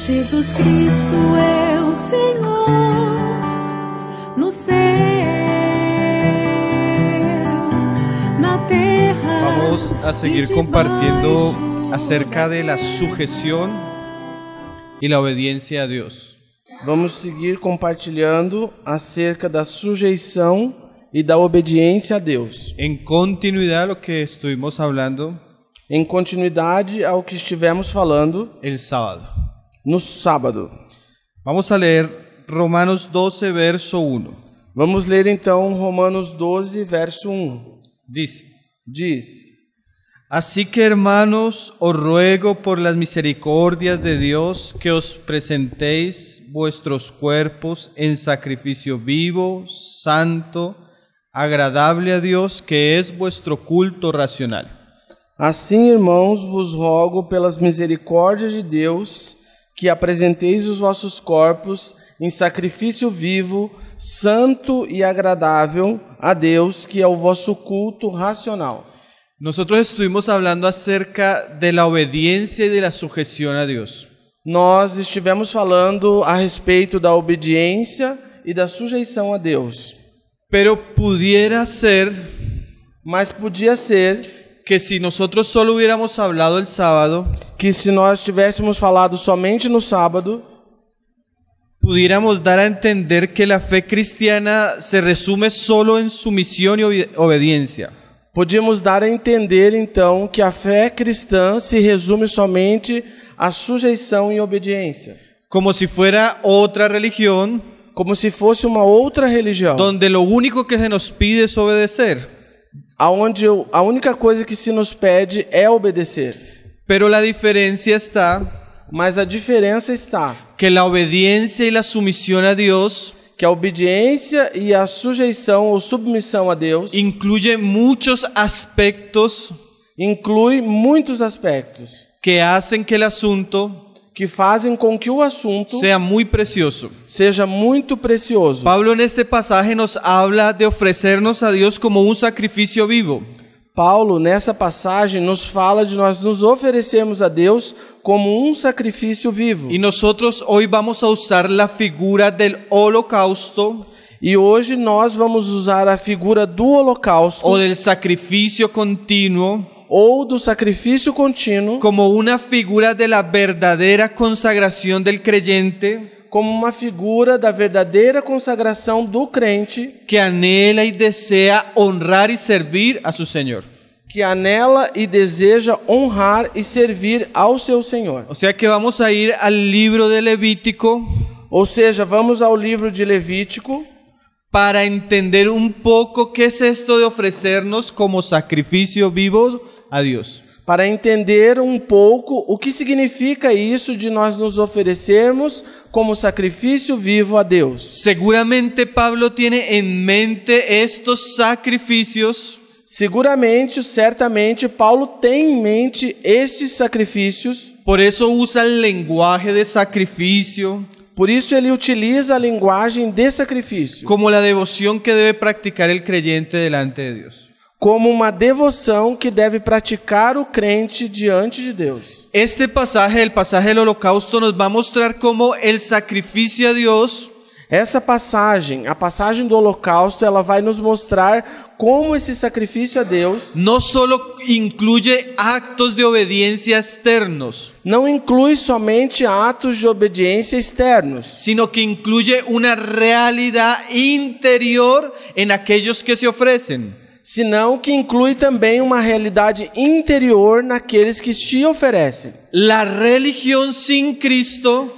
Jesus Cristo é o Senhor no céu, na terra. Vamos a seguir compartiendo acerca de la sujeción y la obediencia a Dios. Vamos seguir compartilhando acerca da sujeição e da obediência a Deus. En continuidad a lo que estuvimos hablando Em continuidade ao que estivemos falando el sábado. no sábado. Vamos a leer Romanos 12, verso 1. Vamos ler então Romanos 12, verso 1. Diz: Así que, hermanos, os ruego por las misericordias de Dios que os presentéis vuestros cuerpos en sacrificio vivo, santo, agradable a Dios, que es vuestro culto racional. Assim, irmãos, vos rogo pelas misericórdias de Deus que apresenteis os vossos corpos em sacrifício vivo, santo e agradável a Deus, que é o vosso culto racional. Nosotros estuvimos hablando acerca de la obediencia y de la sujeción a Dios. Nós estivemos falando a respeito da obediência e da sujeição a Deus. Pero pudiera ser Mas podia ser que si nosotros solo hubiéramos hablado el sábado, que se nós tivéssemos falado somente no sábado, pudiéramos dar a entender que la fe cristiana se resume solo en sumisión y obediencia. podíamos dar a entender então que a fé cristã se resume somente à sujeição e obediência, Como si fuera otra religión como se fosse uma outra religião, donde lo único que se nos pide es obedecer. aonde a única coisa que se nos pede é obedecer. Pero la diferencia está Mas a diferença está que la obediencia y la sumisión a Dios que a obediência e a sujeição ou submissão a Deus incluye muchos aspectos inclui muitos aspectos que hacen que el asunto que fazem com que o assunto sea muy precioso. seja muito precioso. Pablo en este pasaje nos habla de ofrecernos a Dios como un sacrificio vivo. Paulo, nessa passagem, nos fala de nós nos oferecermos a Deus como um sacrifício vivo. Y nosotros hoy vamos a usar la figura del holocausto E hoje nós vamos usar a figura do holocausto o del sacrificio continuo ou do sacrifício contínuo como una figura de la verdadera consagración del creyente como uma figura da verdadeira consagração do crente que anhela y desea honrar y servir a su Señor. que anela e deseja honrar e servir ao seu Senhor. O sea que vamos a ir al libro de Levítico Ou seja, vamos ao livro de Levítico para entender un poco qué es esto de ofrecernos como sacrificio vivo a Dios. para entender um pouco o que significa isso de nós nos oferecermos como sacrifício vivo a Deus. Seguramente Pablo tiene en mente estos sacrificios Seguramente, certamente, Paulo tem em mente estes sacrifícios, por eso usa el lenguaje de sacrificio por isso ele utiliza a linguagem de sacrifício, como la devoción que debe practicar el creyente delante de Dios. como uma devoção que deve praticar o crente diante de Deus. Este pasaje, el pasaje del holocausto, nos va a mostrar cómo el sacrificio a Dios Essa passagem, a passagem do holocausto, ela vai nos mostrar como esse sacrifício a Deus no solo incluye actos de obediencia externos, não inclui somente atos de obediência externos, sino que incluye una realidad interior en aquellos que se ofrecen. senão que inclui também uma realidade interior naqueles que se oferecem. La religión sin Cristo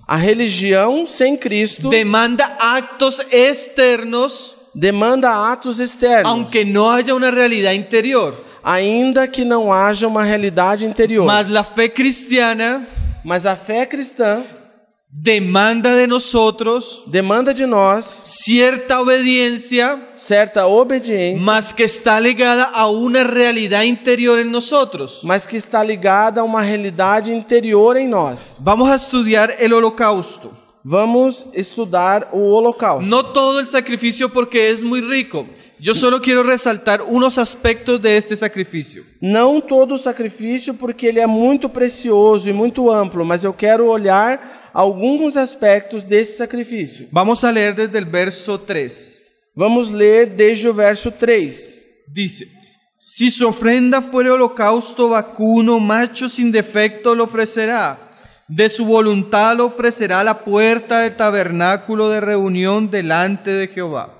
A religião sem Cristo demanda actos externos, demanda atos externos, aunque no haya una realidad interior. ainda que não haja uma realidade interior. Mas la fe cristiana Mas a fé cristã demanda de nosotros demanda de nós cierta obediencia, certa obediência, mas que está ligada a una realidad interior en nosotros. mas que está ligada a uma realidade interior em nós. Vamos a estudiar el holocausto. Vamos estudar o holocausto. No todo el sacrificio porque es muy rico. Yo solo quiero resaltar unos aspectos de este sacrificio. Não todo o sacrifício, porque ele é muito precioso e muito amplo, mas eu quero olhar alguns aspectos desse sacrifício. Vamos a leer desde el verso 3. Vamos ler desde o verso 3. Dice, si su ofrenda fuere holocausto vacuno, macho sin defecto lo ofrecerá. De su voluntad lo ofrecerá a la puerta del tabernáculo de reunión delante de Jehová.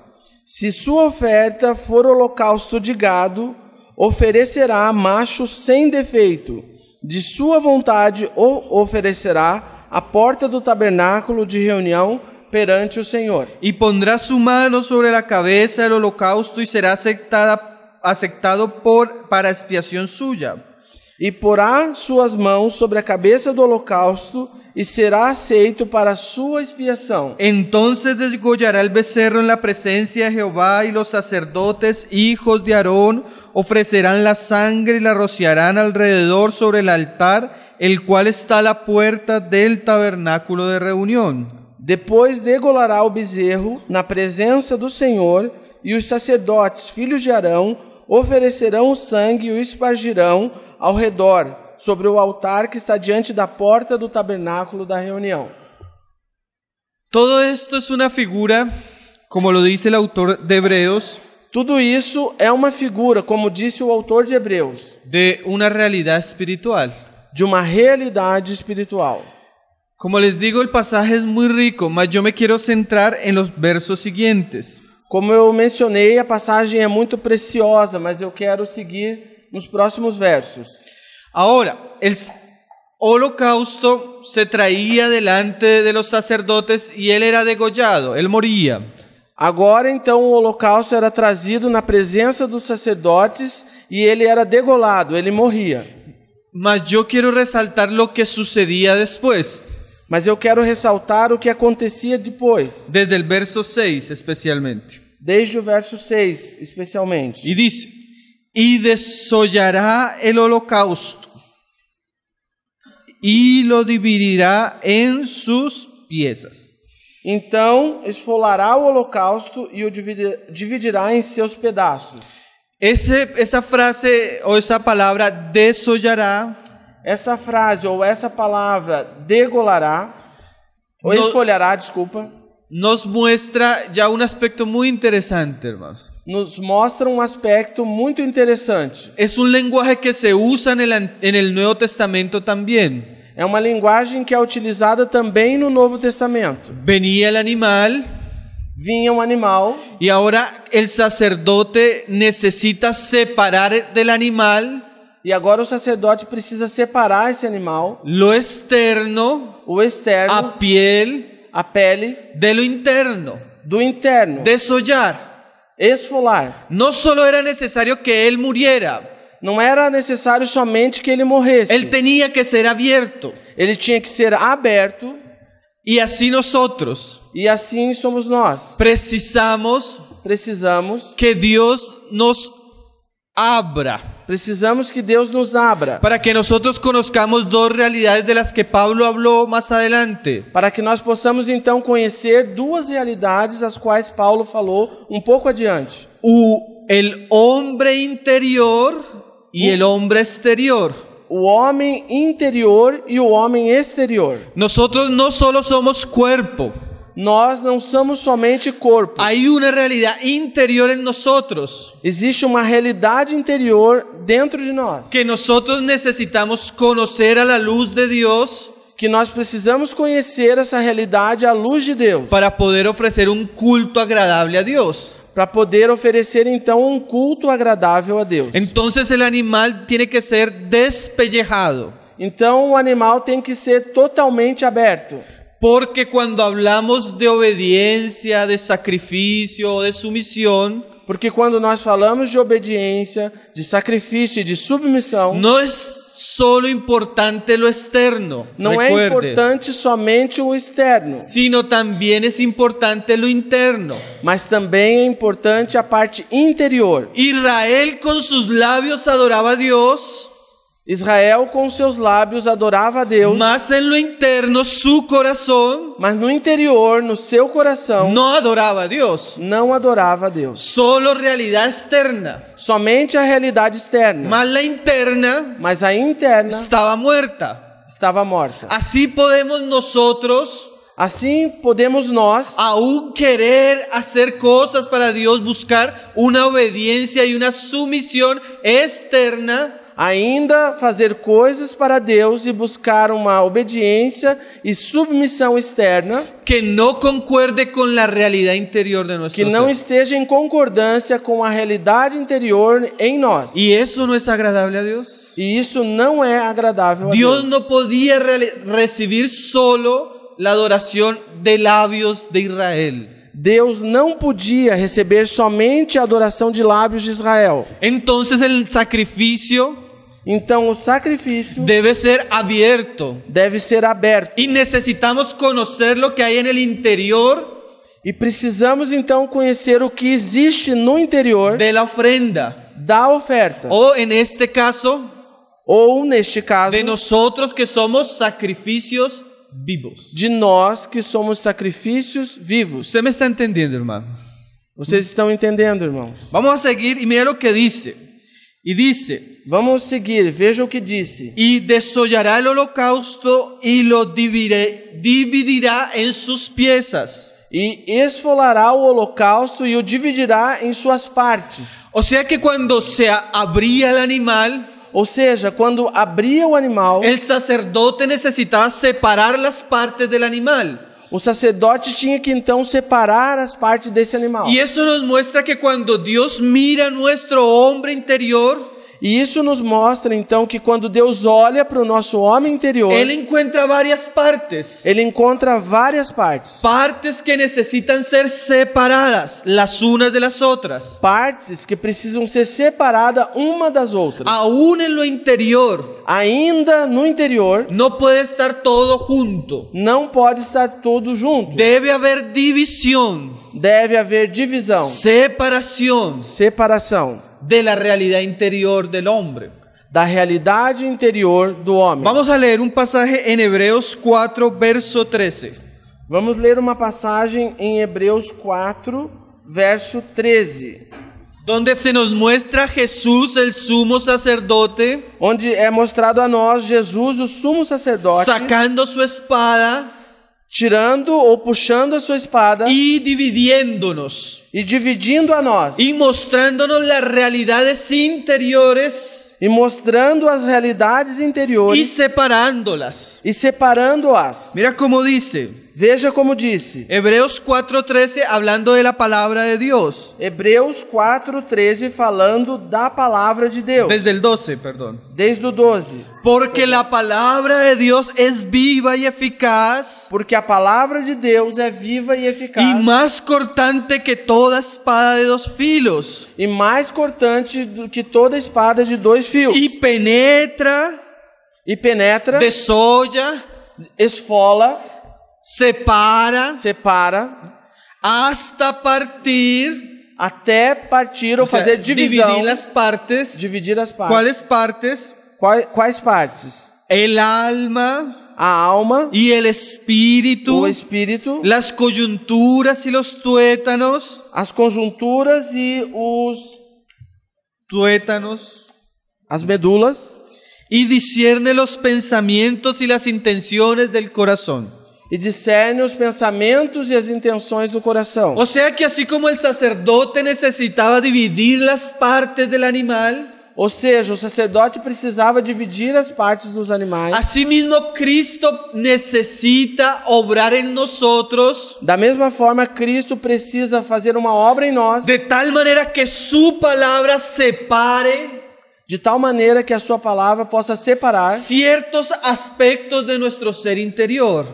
Se sua oferta for holocausto de gado, oferecerá macho sem defeito. De sua vontade o oferecerá à porta do tabernáculo de reunião perante o Senhor. Y pondrá su mano sobre la cabeza del holocausto y será aceptado para expiación suya. E porá suas mãos sobre a cabeça do holocausto e será aceito para sua expiação. Entonces desgollará el becerro en la presencia de Jehová, y los sacerdotes, hijos de Aarón, ofrecerán la sangre y la rociarán alrededor sobre el altar, el cual está a la puerta del tabernáculo de reunión. Depois degolará o bezerro na presença do Senhor, e os sacerdotes, filhos de Arão, oferecerão o sangue e o espargirão ao redor, sobre o altar que está diante da porta do tabernáculo da reunião. Todo esto es una figura, como lo dice el autor de Hebreos, Tudo isso é uma figura, como disse o autor de Hebreus, de una realidad espiritual. de uma realidade espiritual. Como les digo, el pasaje es muy rico, mas yo me quiero centrar en los versos siguientes. Como eu mencionei, a passagem é muito preciosa, mas eu quero seguir nos próximos versos. Ahora, el holocausto se traía delante de los sacerdotes y él era degollado, él moría. Agora, então, o holocausto era trazido na presença dos sacerdotes e ele era degolado, ele morria. Mas yo quiero resaltar lo que sucedía después, Mas eu quero ressaltar o que acontecia depois, desde el verso 6 especialmente. desde o verso 6, especialmente. Y dice, y desollará el holocausto y lo dividirá en sus piezas. Então, esfolará o holocausto e o dividirá em seus pedaços. Esa frase o esa palabra desollará Essa frase ou essa palavra degolará, ou No- esfolhará, desculpa, nos muestra ya un aspecto muy interesante, hermanos. nos mostra um aspecto muito interessante. Es un lenguaje que se usa en el Nuevo Testamento también. É uma linguagem que é utilizada também no Novo Testamento. Venía el animal Vinha um animal y ahora el sacerdote necesita separar del animal e agora o sacerdote precisa separar esse animal, lo externo, o externo, a piel, a pele, de lo interno, do interno, desollar. esfolar. No solo era necesario que él muriera, Não era necessário somente que ele morresse. él tenía que ser abierto. Ele tinha que ser aberto, Y así nosotros e assim somos nós. precisamos Precisamos que Dios nos abra que Deus nos abra, para que nosotros conozcamos dos realidades de las que Pablo habló más adelante. para que nós possamos então conhecer duas realidades as quais Paulo falou um pouco adiante. El hombre interior y el hombre exterior. O homem interior e o homem exterior. Nosotros no solo somos cuerpo, Nós não somos somente corpo. hay una realidad interior en nosotros Existe uma realidade interior dentro de nós, que nosotros necesitamos conocer a la luz de Dios que nós precisamos conhecer essa realidade à luz de Deus, para poder ofrecer un culto agradable a Dios. para poder oferecer então um culto agradável a Deus. Entonces el animal tiene que ser despellejado, Então o animal tem que ser totalmente aberto, porque cuando hablamos de obediencia, de sacrificio, de sumisión, porque quando nós falamos de obediência, de sacrifício e de submissão, no es solo importante lo externo, não é recuerde, importante somente o externo, sino también es importante lo interno. mas também é importante a parte interior. Israel con sus labios adoraba a Dios, Israel com seus lábios adorava a Deus, mas en lo interno su corazón mas no interior, no seu coração, no adoraba a Dios. não adorava a Deus. Solo realidad externa, Somente a realidade externa, mas la interna mas a interna estaba muerta. estava morta. Así podemos nosotros Assim podemos nós, aún querer hacer cosas para Dios, buscar una obediencia y una sumisión externa, ainda fazer coisas para Deus e buscar uma obediência e submissão externa que no concuerde con la realidad interior de nuestro que não ser. esteja em concordância com a realidade interior em nós. Y eso no es agradable a Dios. E isso não é agradável a Dios Deus. no podía recibir solo la adoración de labios de Israel. Deus não podia receber somente a adoração de lábios de Israel. Entonces el sacrificio Então o sacrifício debe ser abierto. deve ser aberto. Y necesitamos conocer lo que hay en el interior E precisamos então conhecer o que existe no interior de la ofrenda. da oferta. O en este caso, Ou, neste caso, de nosotros que somos sacrificios vivos. de nós que somos sacrifícios vivos. Usted me está entendiendo, hermano. Vocês estão entendendo, irmãos? Vamos a seguir y mira lo que dice. Y dice, Vamos seguir, veja o que disse. y desollará el holocausto y lo dividirá en sus piezas. E esfolará o holocausto e o dividirá em suas partes. O sea que cuando se abría el animal, Ou seja, quando abria o animal, el sacerdote necesitaba separar las partes del animal. o sacerdote tinha que então separar as partes desse animal. Y eso nos muestra que cuando Dios mira nuestro hombre interior, E isso nos mostra então que quando Deus olha para o nosso homem interior, Él encuentra varias partes. ele encontra várias partes. Partes que necesitan ser separadas las unas de las otras. Partes que precisam ser separadas uma das outras. Aún en lo interior, Ainda no interior, no puede estar todo junto. não pode estar tudo junto. Debe haber división, Deve haver divisão, separación separação de la realidad interior del hombre. da realidade interior do homem. Vamos a leer un pasaje en Hebreos 4, verso 13. Vamos ler uma passagem em Hebreus 4, verso 13, Donde se nos muestra Jesús, el sumo sacerdote, onde é mostrado a nós Jesus, o sumo sacerdote, sacando su espada tirando ou puxando a sua espada y dividiéndonos e dividindo a nós y mostrándonos las realidades interiores e mostrando as realidades y interiores separándolas. e separando-as. Mira cómo dice Veja como disse, Hebreos 4:13, hablando de la palabra de Dios. Hebreus 4:13, falando da palavra de Deus, Desde el 12, perdón. desde o 12. Porque la palabra de Dios es viva y eficaz Porque a palavra de Deus é viva e eficaz y más cortante que toda espada de dos filos e mais cortante do que toda espada de dois fios. y penetra, E penetra, desolla, esfola, separa hasta partir, até partir ou o sea, fazer divisão. dividir las partes. Dividir as partes. ¿Cuáles partes? Quais partes? El alma A alma, y el espíritu, o espírito, las coyunturas y los tuétanos, as conjunturas e as medulas, y discierne los pensamientos y las intenciones del corazón. e discerne os pensamentos e as intenções do coração. O sea que así como el sacerdote necesitaba dividir las partes del animal, Ou seja, o sacerdote precisava dividir as partes dos animais. asimismo Cristo necesita obrar en nosotros Da mesma forma, Cristo precisa fazer uma obra em nós, de tal manera que su palabra separe de tal maneira que a sua palavra possa separar ciertos aspectos de nuestro ser interior.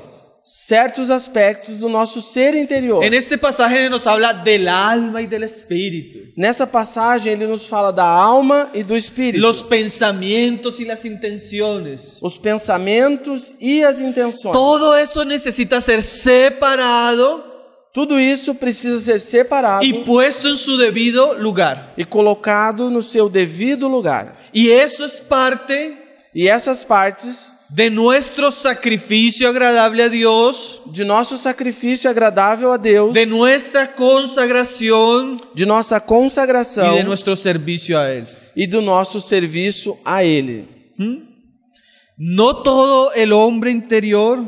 certos aspectos do nosso ser interior. En este pasaje nos habla del alma y del espíritu, Nessa passagem, ele nos fala da alma e do espírito, los pensamientos y las intenciones. os pensamentos e as intenções. Todo eso necesita ser separado Tudo isso precisa ser separado y puesto en su debido lugar. e colocado no seu devido lugar. Y eso es parte E essas partes de nuestro sacrificio agradable a Dios, de nosso sacrifício agradável a Deus, de nuestra consagración de nossa y consagração de nuestro servicio a Él. e do nosso serviço a Ele. No todo el hombre interior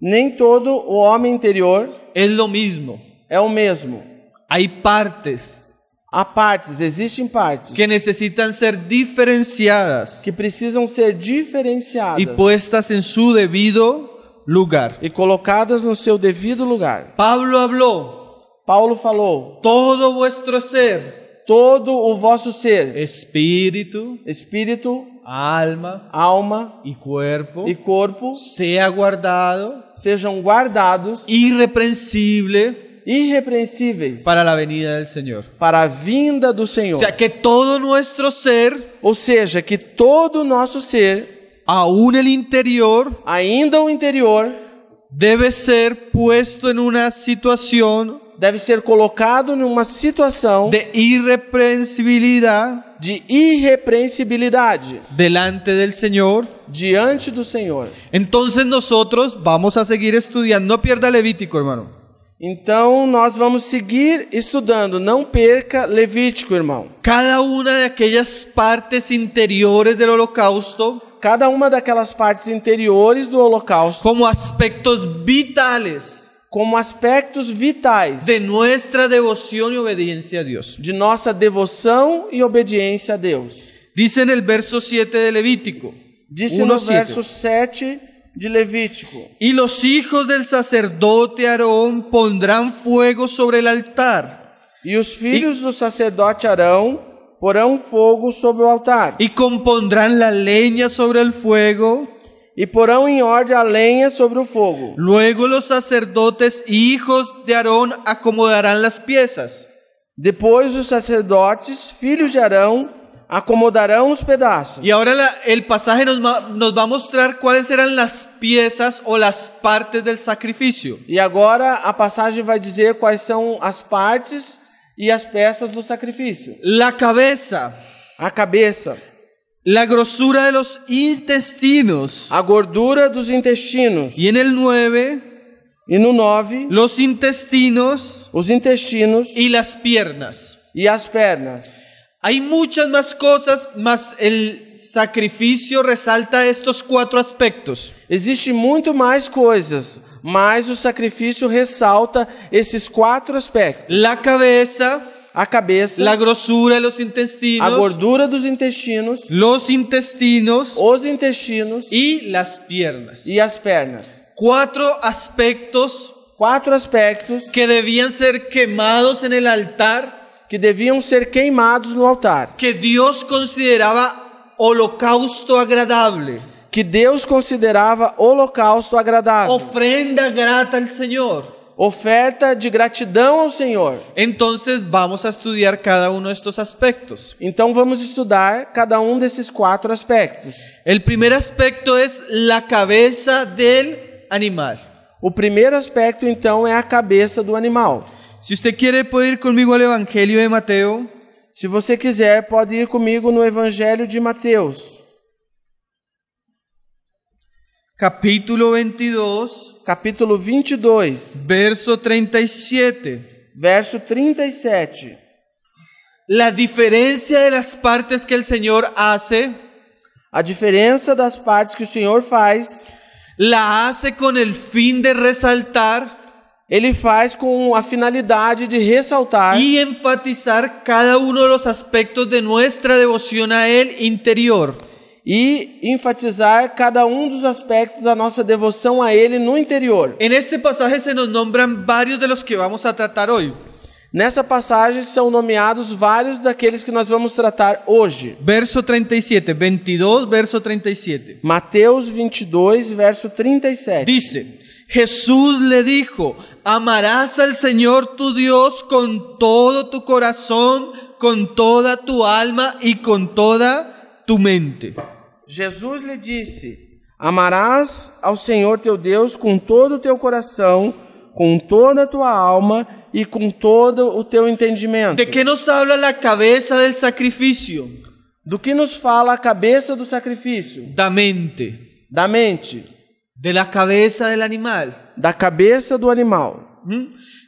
Nem todo o homem interior es lo mismo. é o mesmo. Hay partes Há partes, existem partes que necesitan ser diferenciadas que precisam ser y diferenciadas puestas en su debido lugar. e colocadas no seu devido lugar. Pablo habló, Paulo falou: todo vuestro ser, todo o vosso ser, espíritu, espírito, alma alma y cuerpo, e corpo, sea guardado sejam guardados irreprensible irrepreensíveis para la venida del Señor. para a vinda do Senhor. O sea, que todo nuestro ser, Ou seja, que todo o nosso ser, aún el interior, ainda o interior, debe ser puesto en una situación deve ser colocado numa situação de irreprensibilidad de irrepreensibilidade delante del Señor. diante do Senhor. Entonces nosotros vamos a seguir estudiando. No pierda Levítico, hermano. Então nós vamos seguir estudando. Não perca Levítico, irmão. Cada una de aquellas partes interiores del holocausto Cada uma daquelas partes interiores do holocausto, como aspectos vitales como aspectos vitais de nuestra devoción y obediencia a Dios. de nossa devoção e obediência a Deus. Dice en el verso 7 de Levítico, Disse no 1:7. verso 7 de Levítico: y los hijos del sacerdote Aarón pondrán fuego sobre el altar E os filhos do sacerdote Arão porão fogo sobre o altar, y compondrán la leña sobre el fuego. e porão em ordem a lenha sobre o fogo. Luego los sacerdotes y hijos de Aarón acomodarán las piezas. Depois os sacerdotes, filhos de Arão, acomodarão os pedaços. Y ahora el pasaje nos va a mostrar cuáles eran las piezas o las partes del sacrificio. E agora a passagem vai dizer quais são as partes e as peças do sacrifício. La cabeza, A cabeça, la grosura de los intestinos. a gordura dos intestinos. Y en el 9, E no 9, los intestinos os intestinos y las piernas. e as pernas. Hay muchas más cosas, mas el sacrificio resalta estos 4 aspectos. Existe muito mais coisas, mas o sacrifício ressalta esses 4 aspectos. La cabeza, A cabeça, la grosura de los a intestinos, gordura dos intestinos, los intestinos os intestinos y las piernas. e as pernas. 4 aspectos 4 aspectos que debían ser quemados en el altar, que deviam ser queimados no altar, que Dios consideraba holocausto agradable, que Deus considerava holocausto agradável, ofrenda grata al Señor. oferta de gratidão ao Senhor. Entonces vamos a estudiar cada uno de estos aspectos. Então vamos estudar cada um desses 4 aspectos. El primer aspecto es la cabeza del animal. O primeiro aspecto, então, é a cabeça do animal. Si usted quiere puede ir conmigo al Evangelio de Mateo, Se você quiser, pode ir comigo no Evangelho de Mateus, capítulo 22, capítulo 22, verso 37. verso 37. La diferencia de las partes que el Señor hace, A diferença das partes que o Senhor faz, la hace con el fin de resaltar Ele faz com a finalidade de ressaltar y enfatizar cada uno de los aspectos de nuestra devoción a Él interior. e enfatizar cada um dos aspectos da nossa devoção a Ele no interior. En este pasaje se nos nombran varios de los que vamos a tratar hoy. Nessa passagem são nomeados vários daqueles que nós vamos tratar hoje. Verso 37, 22, verso 37. Mateus 22, verso 37. Dice, Jesús le dijo, amarás al Señor tu Dios con todo tu corazón, con toda tu alma y con toda tu mente. Jesus lhe disse: Amarás ao Senhor teu Deus com todo o teu coração, com toda a tua alma e com todo o teu entendimento. ¿De qué nos habla la cabeza del sacrificio? Do que nos fala a cabeça do sacrifício? Da mente. Da mente. De la cabeza del animal. Da cabeça do animal.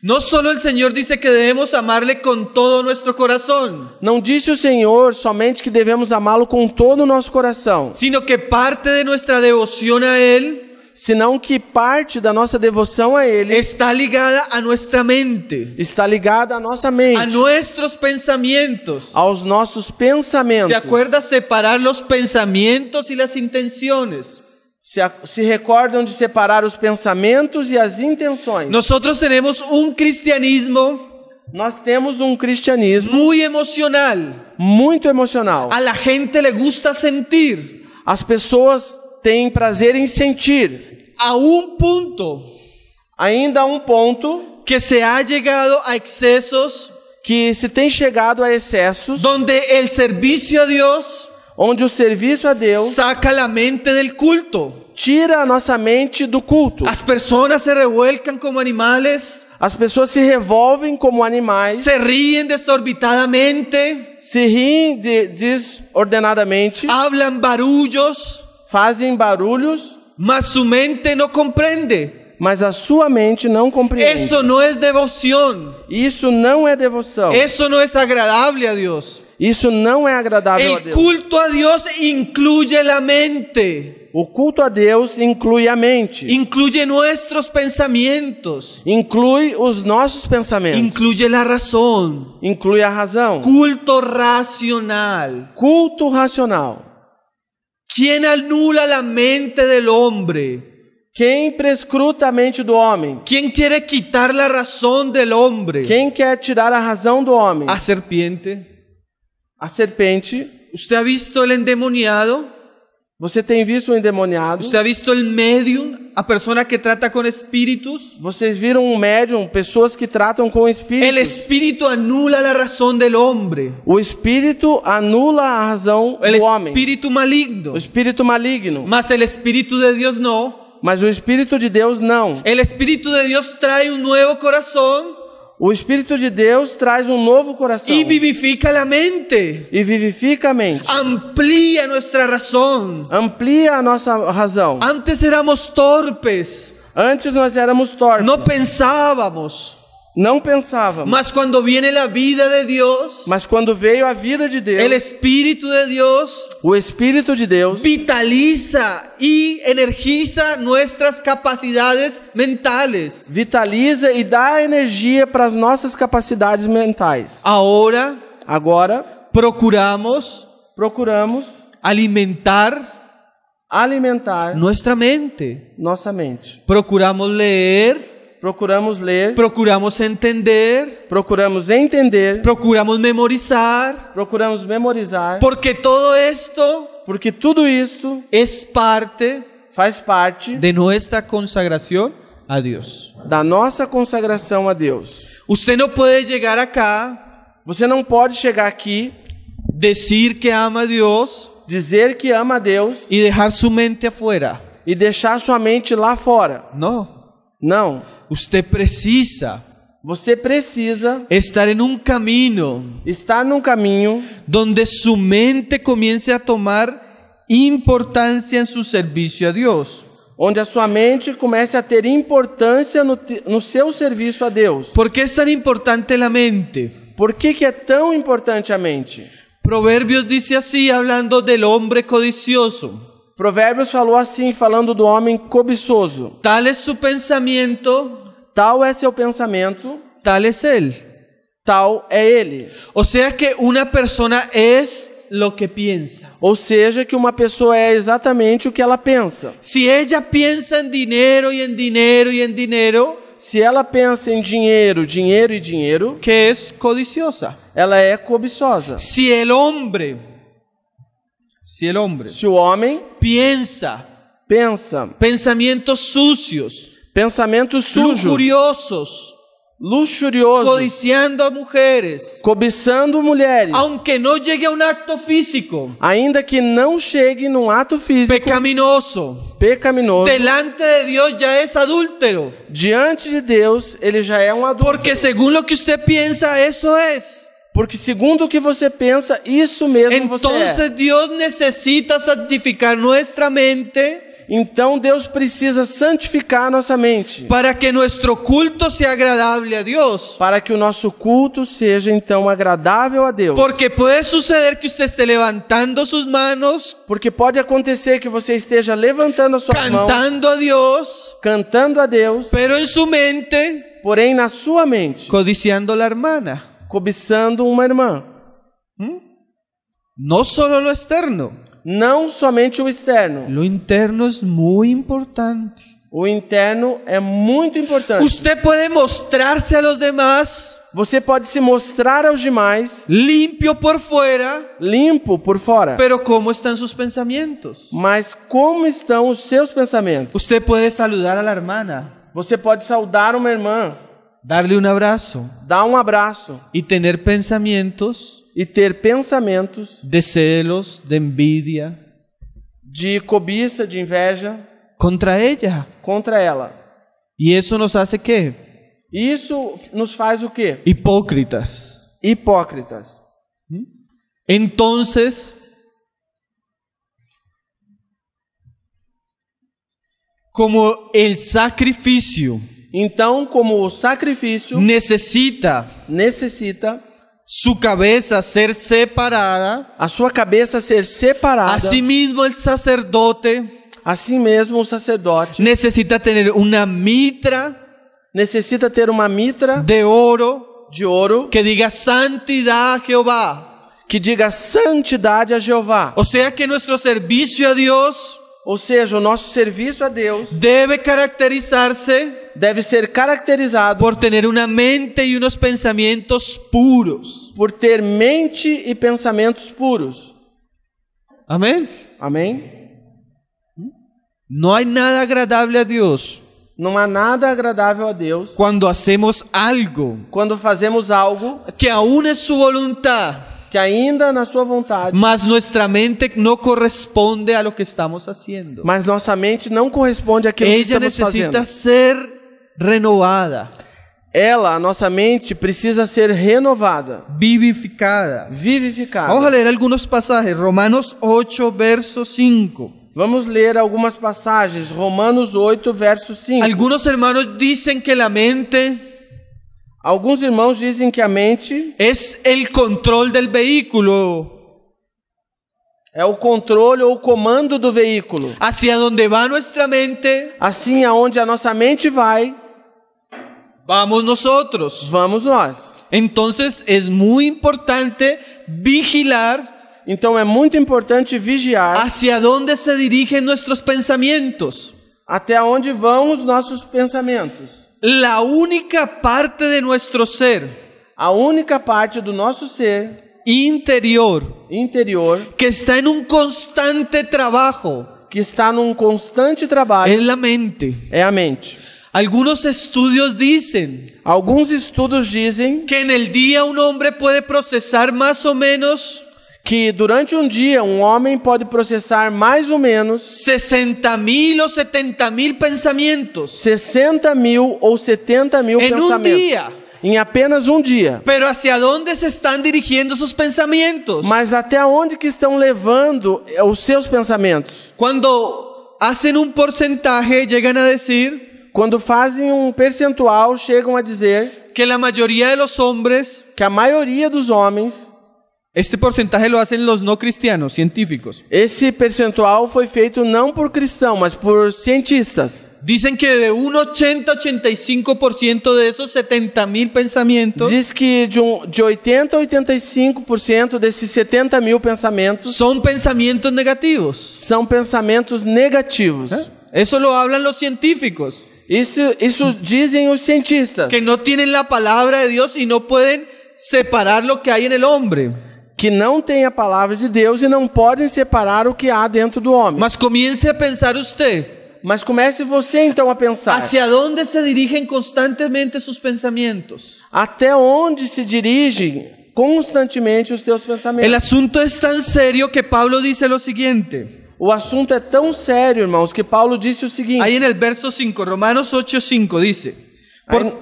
No solo el Señor dice que debemos amarle con todo nuestro corazón, Não disse o Senhor somente que devemos amá-lo com todo o nosso coração, sino que parte de nuestra devoción a Él senão que parte da nossa devoção a Ele está ligada a nuestra mente, está ligada à nossa a mente, nuestros pensamientos. aos nossos ¿Se pensamentos. acuerda separar los pensamientos y las intenciones? Se recordam de separar os pensamentos e as intenções. Nosotros tenemos un cristianismo Nós temos um cristianismo muy emocional. muito emocional. A la gente le gusta sentir As pessoas têm prazer em sentir. a un punto Ainda há um ponto que se ha llegado a excesos que se tem chegado a excessos, donde el servicio a Dios onde o serviço a Deus saca la mente del culto. tira a nossa mente do culto. Las personas se revuelcan como animales, As pessoas se revolvem como animais, se ríen desorbitadamente, se riem desordenadamente, hablan barullos, fazem barulhos, mas su mente no comprende. mas a sua mente não compreende. Eso no es devoción. Isso não é devoção. Eso no es agradable a Dios. Isso não é agradável a El Deus. culto a Dios incluye la mente, O culto a Deus inclui a mente, incluye nuestros pensamientos, inclui os nossos pensamentos, incluye la razón. inclui a razão. Culto racional. Culto racional. ¿Quién anula la mente del hombre? Quem prescruta a mente do homem? ¿Quién quiere quitar la razón del hombre? Quem quer tirar a razão do homem? A serpiente. A serpente. ¿Usted ha visto el endemoniado? Você tem visto o endemoniado? ¿Usted ha visto el medium? A persona que trata con espíritus. Vocês viram um médium, pessoas que tratam com El espíritos. espíritu anula la razón del hombre. O espírito anula a razão El do homem. espíritu maligno. O espírito maligno. Mas el espíritu de Dios no. Mas o espírito de Deus não. El espíritu de Dios trae un nuevo corazón O espírito de Deus traz um novo coração y vivifica la mente. e vivifica a mente. Amplía nuestra razón. Amplia a nossa razão. Antes éramos torpes, Antes nós éramos torpes. no pensábamos. Não pensávamos. Mas cuando viene la vida de Dios, Mas quando veio a vida de Deus, el Espíritu de Dios o Espírito de Deus vitaliza y energiza nuestras capacidades mentales. vitaliza e dá energia para as nossas capacidades mentais. Ahora Agora, procuramos procuramos alimentar alimentar nuestra mente. nossa mente. Procuramos leer, Procuramos ler, procuramos entender, procuramos entender, procuramos memorizar, procuramos memorizar, porque todo esto porque tudo isso es parte faz parte de nuestra consagración a Dios. da nossa consagração a Deus. Usted no puede llegar acá, Você não pode chegar aqui, decir que ama a Dios dizer que ama a Deus y dejar su mente afuera. e deixar sua mente lá fora. No, Não. usted precisa Você precisa estar en un camino estar num caminho donde su mente comience a tomar importancia en su servicio a Dios. onde a sua mente comece a ter importância no seu serviço a Deus. ¿Por qué es tan importante la mente? Por que é tão importante a mente? Proverbios dice así, hablando del hombre codicioso: Provérbios falou assim, falando do homem cobiçoso. tal es su pensamiento, Tal é seu pensamento, tal es él. tal é ele. O sea que una persona es lo que piensa. Ou seja, que uma pessoa é exatamente o que ela pensa. Si ella piensa en dinero y en dinero y en dinero, Se ela pensa em dinheiro, dinheiro e dinheiro, que es codiciosa. ela é cobiçosa. Si el hombre Se o homem piensa pensa pensamientos sucios, pensamentos sujos, lujuriosos, luxuriosos, codiciando a mujeres, cobiçando mulheres, aunque no llegue a un acto físico, ainda que não chegue num ato físico pecaminoso, pecaminoso, delante de Dios ya es adúltero. diante de Deus ele já é um adulto. Porque según lo que usted piensa, eso es. Porque segundo o que você pensa, isso mesmo você é. Entonces Dios necesita santificar nuestra mente Então Deus precisa santificar a nossa mente para que nuestro culto sea agradable a Dios. para que o nosso culto seja então agradável a Deus. Porque puede suceder que usted esté levantando sus manos, Porque pode acontecer que você esteja levantando as suas mãos, cantando a Dios, cantando a Deus, pero en su mente porém na sua mente, codiciando a la hermana. cobiçando uma irmã. No solo lo externo, Não somente o externo, lo interno es muy importante. o interno é muito importante. Usted puede mostrarse a los demás Você pode se mostrar aos demais limpio por fuera, limpo por fora, pero ¿cómo están sus pensamientos? mas como estão os seus pensamentos? Usted puede saludar a la hermana, Você pode saudar uma irmã, darle un abrazo dar um abraço y tener pensamientos e ter pensamentos de celos, de envidia de cobiça, de inveja contra ella. contra ela. ¿Y eso nos hace qué? Isso nos faz o quê? Hipócritas. Hipócritas. Entonces, como el sacrificio Então, como o sacrifício necesita necessita su cabeza ser separada, a sua cabeça ser separada, asimismo el sacerdote assim mesmo o sacerdote necesita tener una mitra necessita ter uma mitra de oro de ouro que diga santidad a Jehová. que diga santidade a Jeová. O sea que nuestro servicio a Dios Ou seja, o nosso serviço a Deus debe caracterizarse deve ser caracterizado por tener una mente y unos pensamientos puros. por ter mente e pensamentos puros. Amén. Amém? No hay nada agradable a Dios Não há nada agradável a Deus cuando hacemos algo quando fazemos algo que aún es su voluntad, que ainda na sua vontade, mas nuestra mente no corresponde a lo que estamos haciendo. mas nossa mente não corresponde àquilo que Ella estamos fazendo. necesita ser renovada, Ela, a nossa mente, precisa ser renovada, vivificada. vivificada. Vamos a leer algunos pasajes. Romanos 8, verso 5. Vamos ler algumas passagens. Romanos 8, verso 5. Algunos hermanos dicen que la mente Alguns irmãos dizem que a mente es el control del vehículo, é o controle ou o comando do veículo. hacia donde va nuestra mente, Assim, aonde a nossa mente vai, vamos nosotros. vamos nós. Entonces es muy importante vigilar Então é muito importante vigiar hacia dónde se dirigen nuestros pensamientos. até onde vão os nossos pensamentos. La única parte de nuestro ser A única parte do nosso ser interior interior que está en un constante trabajo que está num constante trabalho es la mente. é a mente. Algunos estudios dicen Alguns estudos dizem que en el día un hombre puede procesar más o menos que durante um dia um homem pode processar mais ou menos 60,000 o 70,000 pensamientos 60.000 ou 70.000 en un pensamentos día. em apenas um dia. Pero ¿hacia dónde se están dirigiendo sus pensamientos? Mas até onde que estão levando os seus pensamentos? Cuando hacen un porcentaje, llegan a decir Quando fazem um percentual, chegam a dizer que la mayoría de los hombres, que a maioria dos homens, este porcentaje lo hacen los no cristianos, científicos, esse percentual foi feito não por cristão, mas por cientistas. dicen que de un 80-85% de esos 70,000 pensamientos Diz que de 80 a 85% desses 70.000 pensamentos son pensamientos negativos. são pensamentos negativos. Eso lo hablan los científicos, Isso dizem os cientistas, que no tienen la palabra de Dios y no pueden separar lo que hay en el hombre. que não têm a palavra de Deus e não podem separar o que há dentro do homem. Mas comience a pensar usted, Mas comece você então a pensar. ¿hacia dónde se dirigen constantemente sus pensamientos? Até onde se dirigem constantemente os seus El pensamentos? asunto es tan serio que Pablo dice lo siguiente. O assunto é tão sério, irmãos, que Paulo disse o seguinte. Ahí en el verso 5, Romanos 8:5 dice, Aí,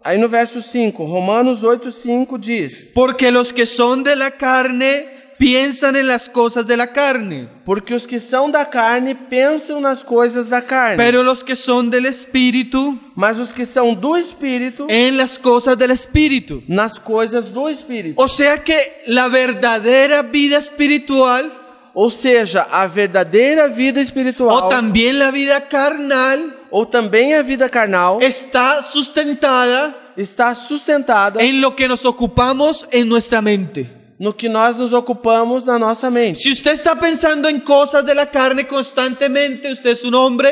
Aí no verso 5, Romanos 8:5 diz: porque los que son de la carne piensan en las cosas de la carne, porque os que são da carne pensam nas coisas da carne, pero los que son del Espíritu mas os que são do Espírito, en las cosas del Espíritu. nas coisas do Espírito. O sea que la verdadera vida espiritual Ou seja, a verdadeira vida espiritual, o también la vida carnal ou também a vida carnal, está sustentada está sustentada en lo que nos ocupamos en nuestra mente. no que nós nos ocupamos na nossa mente. Si usted está pensando en cosas de la carne constantemente, usted es un hombre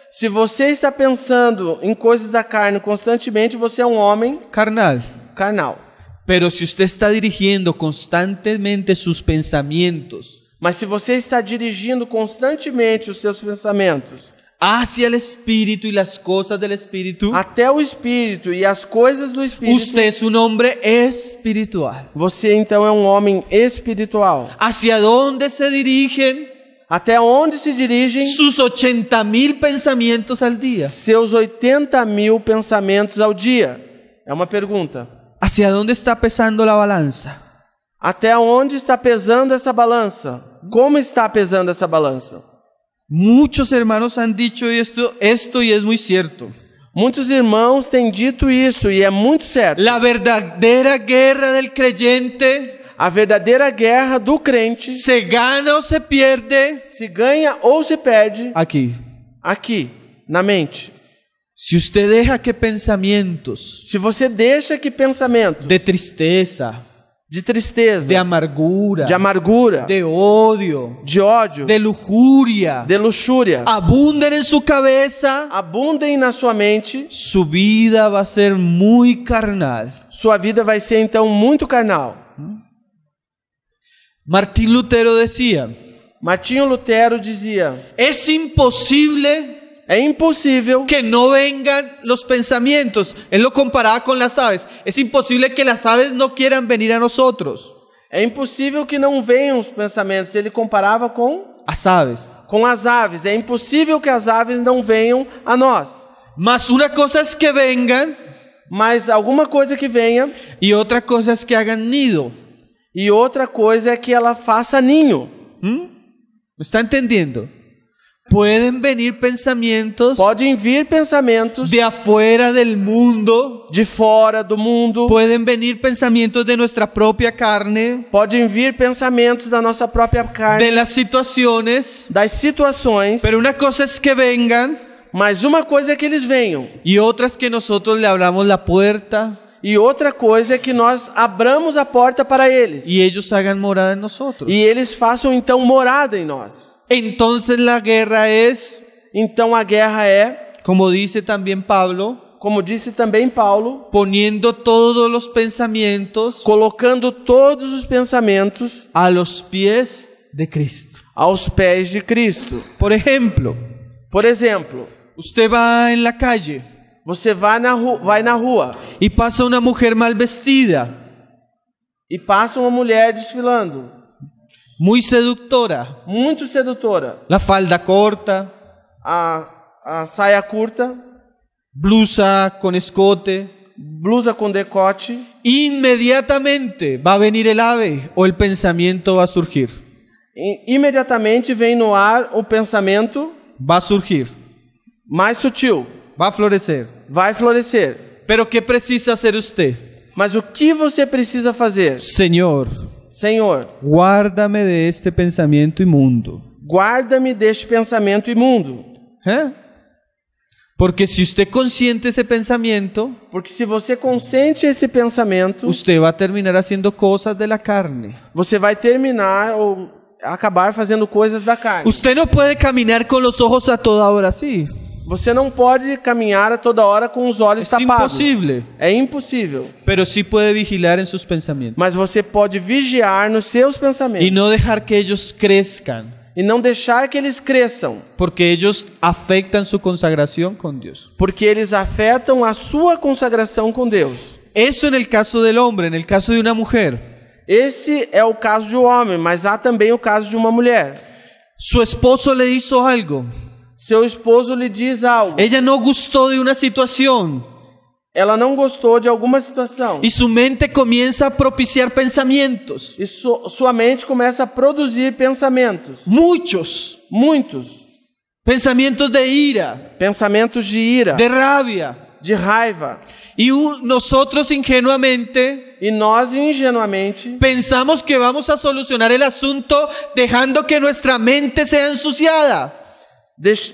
Se você está pensando em coisas da carne constantemente, você é um homem carnal. carnal. Pero si usted está dirigiendo constantemente sus pensamientos Mas se você está dirigindo constantemente os seus pensamentos hacia el Espíritu y las cosas del Espíritu, até o Espírito e as coisas do Espírito, usted es un hombre espiritual. você então é um homem espiritual. ¿Hacia dónde se dirigen Até onde se dirigem sus 80,000 pensamientos al día? seus 80.000 pensamentos ao dia? É uma pergunta. ¿Hacia dónde está pesando la balanza? Até onde está pesando essa balança? Como está pesando essa balança? Muchos hermanos han dicho esto y es muy cierto. Muitos irmãos têm dito isso e é muito certo. La verdadera guerra del creyente A verdadeira guerra do crente se gana o se pierde se ganha ou se perde aquí. aqui, na mente. Si usted deja que pensamientos Se você deixa que pensamentos de tristeza, de tristeza, de amargura, de amargura, de odio, de ódio, de lujuria, de luxúria abunden en su cabeza, abundem na sua mente, su vida va a ser muy carnal. sua vida vai ser então muito carnal. Martín Lutero decía, Martinho Lutero dizia: es imposible é impossível que no vengan los pensamientos. Él lo comparaba con las aves. Es imposible que las aves no quieran venir a nosotros. É impossível que não venham os pensamentos. Ele comparava com As aves. as aves. É impossível que as aves não venham a nós. Mas una cosa es que vengan Mas alguma coisa que venha y otra cosa es que hagan nido. e outra coisa é que ela faça ninho. ¿Me está entendiendo? Pueden venir pensamientos Podem vir pensamentos de afuera del mundo. de fora do mundo. Pueden venir pensamientos de nuestra propia carne, Podem vir pensamentos da nossa própria carne, de las situaciones. das situações. Pero una cosa es que vengan Mas uma coisa é que eles venham. y otra es que nosotros le abramos la puerta E outra coisa é que nós abramos a porta para eles. y ellos hagan morada en nosotros. E eles façam então morada em nós. Entonces la guerra es, Então a guerra é, como dice también Pablo, como disse também Paulo, poniendo todos los pensamientos colocando todos os pensamentos a los pies de Cristo. aos pés de Cristo. Por ejemplo, Por exemplo, usted va en la calle você vai na rua y pasa una mujer mal vestida, e passa uma mulher desfilando, muy seductora, muito sedutora. la falda corta, A saia curta, blusa con escote. blusa com decote. Inmediatamente va a venir el ave o el pensamiento va a surgir. Imediatamente vem no ar o pensamento Va a surgir, mais sutil. va a florecer. Vai florescer. Pero ¿qué precisa hacer usted? Mas o que você precisa fazer? Señor, Senhor, guárdame de este pensamiento inmundo. guarda-me deste pensamento imundo. ¿Eh? Porque si usted consiente ese pensamiento, Porque se você consente esse pensamento, usted va a terminar haciendo cosas de la carne. você vai terminar ou acabar fazendo coisas da carne. Usted no puede caminar con los ojos a toda hora así. Você não pode caminhar a toda hora com os olhos Es tapados. imposible. É impossível. Pero sí puede vigilar en sus pensamientos. Mas você pode vigiar nos seus pensamentos Y no dejar que ellos crezcan. e não deixar que eles cresçam, Porque ellos afectan su consagración con Dios. porque eles afetam a sua consagração com Deus. Eso en el caso del hombre. En el caso de una mujer, Esse é o caso de um homem, mas há também o caso de uma mulher. su esposo le hizo algo. Seu esposo lhe diz algo. Ella no gustó de una situación. ela não gostou de alguma situação. y su mente comienza a propiciar pensamientos, E sua mente começa a produzir pensamentos. muchos Muitos. pensamientos de ira, Pensamentos de ira, de rabia, de raiva. y nosotros ingenuamente E nós, ingenuamente, pensamos que vamos a solucionar el asunto dejando que nuestra mente sea ensuciada.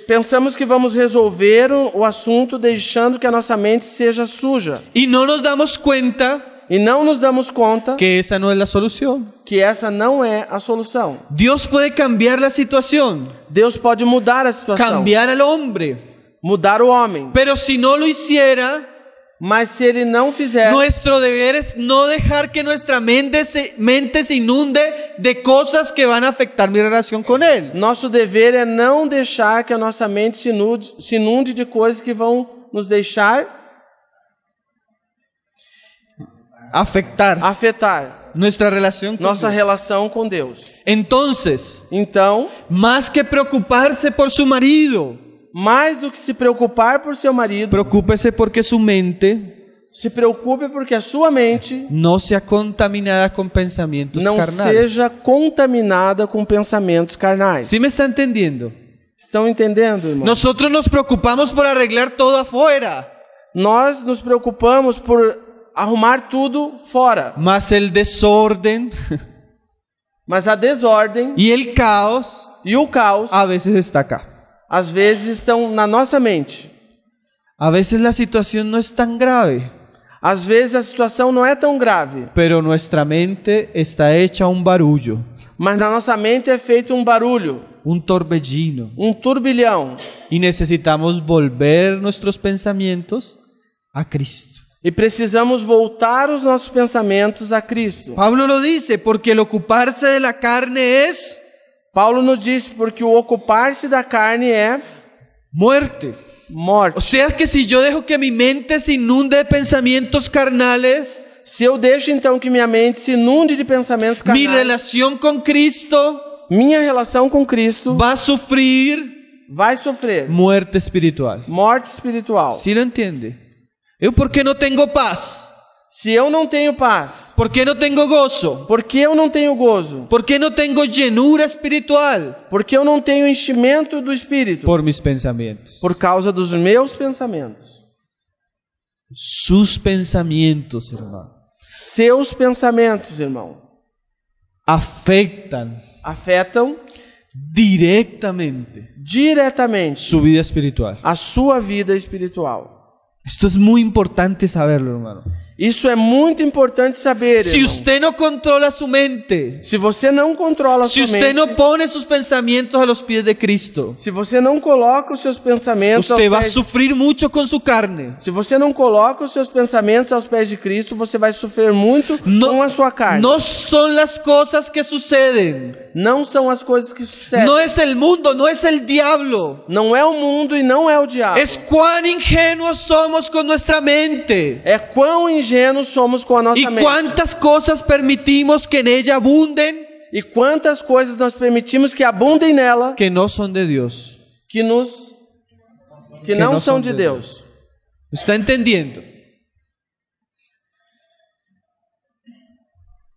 pensamos que vamos resolver o assunto deixando que a nossa mente seja suja. Y no nos damos cuenta E não nos damos conta que esa no es la solución. que essa não é a solução. Dios puede cambiar la situación, Deus pode mudar a situação, cambiar al hombre, mudar o homem. pero si no lo hiciera, Mas se ele não fizer, nuestro deber es no dejar que nuestra mente se inunde de cosas que van a afectar mi relación con Él. nosso dever é não deixar que a nossa mente se inunde de coisas que vão nos deixar afetar nuestra relación con nossa Dios. relação com Deus. Entonces, Então, más que preocuparse por su marido, mais do que se preocupar por seu marido, preocúpese porque su mente se preocupe porque a sua mente no sea contaminada con pensamientos não carnales. seja contaminada com pensamentos carnais. ¿Sí me está entendiendo? Estão entendendo, irmão? Nosotros nos preocupamos por arreglar todo afuera, Nós nos preocupamos por arrumar tudo fora, mas el desorden mas a desordem y el caos e o caos a veces está acá. às vezes estão na nossa mente. A veces la situación no es tan grave, Às vezes a situação não é tão grave, pero nuestra mente está hecha un barullo, mas na nossa mente é feito um barulho, un torbellino, um turbilhão, y necesitamos volver nuestros pensamientos a Cristo. e precisamos voltar os nossos pensamentos a Cristo. Pablo lo dice, porque el ocuparse de la carne es Paulo nos diz porque o ocupar-se da carne é muerte. O morte. sea que si yo dejo que mi mente se inunde de pensamientos carnales, Se eu deixo então que minha mente se inunde de pensamentos mi carnais, relación con Cristo minha relação com Cristo va a sufrir vai sofrer muerte espiritual. morte espiritual. ¿Sí lo entiende? ¿Yo por qué no tengo paz? Se eu não tenho paz, ¿Por qué no tengo gozo? por que eu não tenho gozo? ¿Por qué no tengo llenura espiritual? Porque eu não tenho enchimento do Espírito? Por mis pensamientos. Por causa dos meus pensamentos. Sus pensamientos, hermano, Seus pensamentos, irmão, afectan afetam diretamente diretamente su vida espiritual. a sua vida espiritual. Esto es muy importante saberlo, hermano. Isso é muito importante saber, Si irmão. usted no controla su mente, Se você não controla a si sua usted mente, no pone sus pensamientos a los pies de Cristo, se você não coloca os seus pensamentos usted va a aos pés, sufrir mucho con su carne. se você não coloca os seus pensamentos aos pés de Cristo, você vai sofrer muito No, com a sua carne. no son las cosas que suceden. Não são as coisas que sucedem. No es el mundo, no es el diablo. Não é o mundo e não é o diabo. Es cuán ingenuos somos con nuestra mente. É quão ingênuos somos com a nossa Y mente. cuántas cosas permitimos que en ella abunden E quantas coisas nós permitimos que abundem nela que no son de Dios. que não são de Deus. ¿Está entendiendo?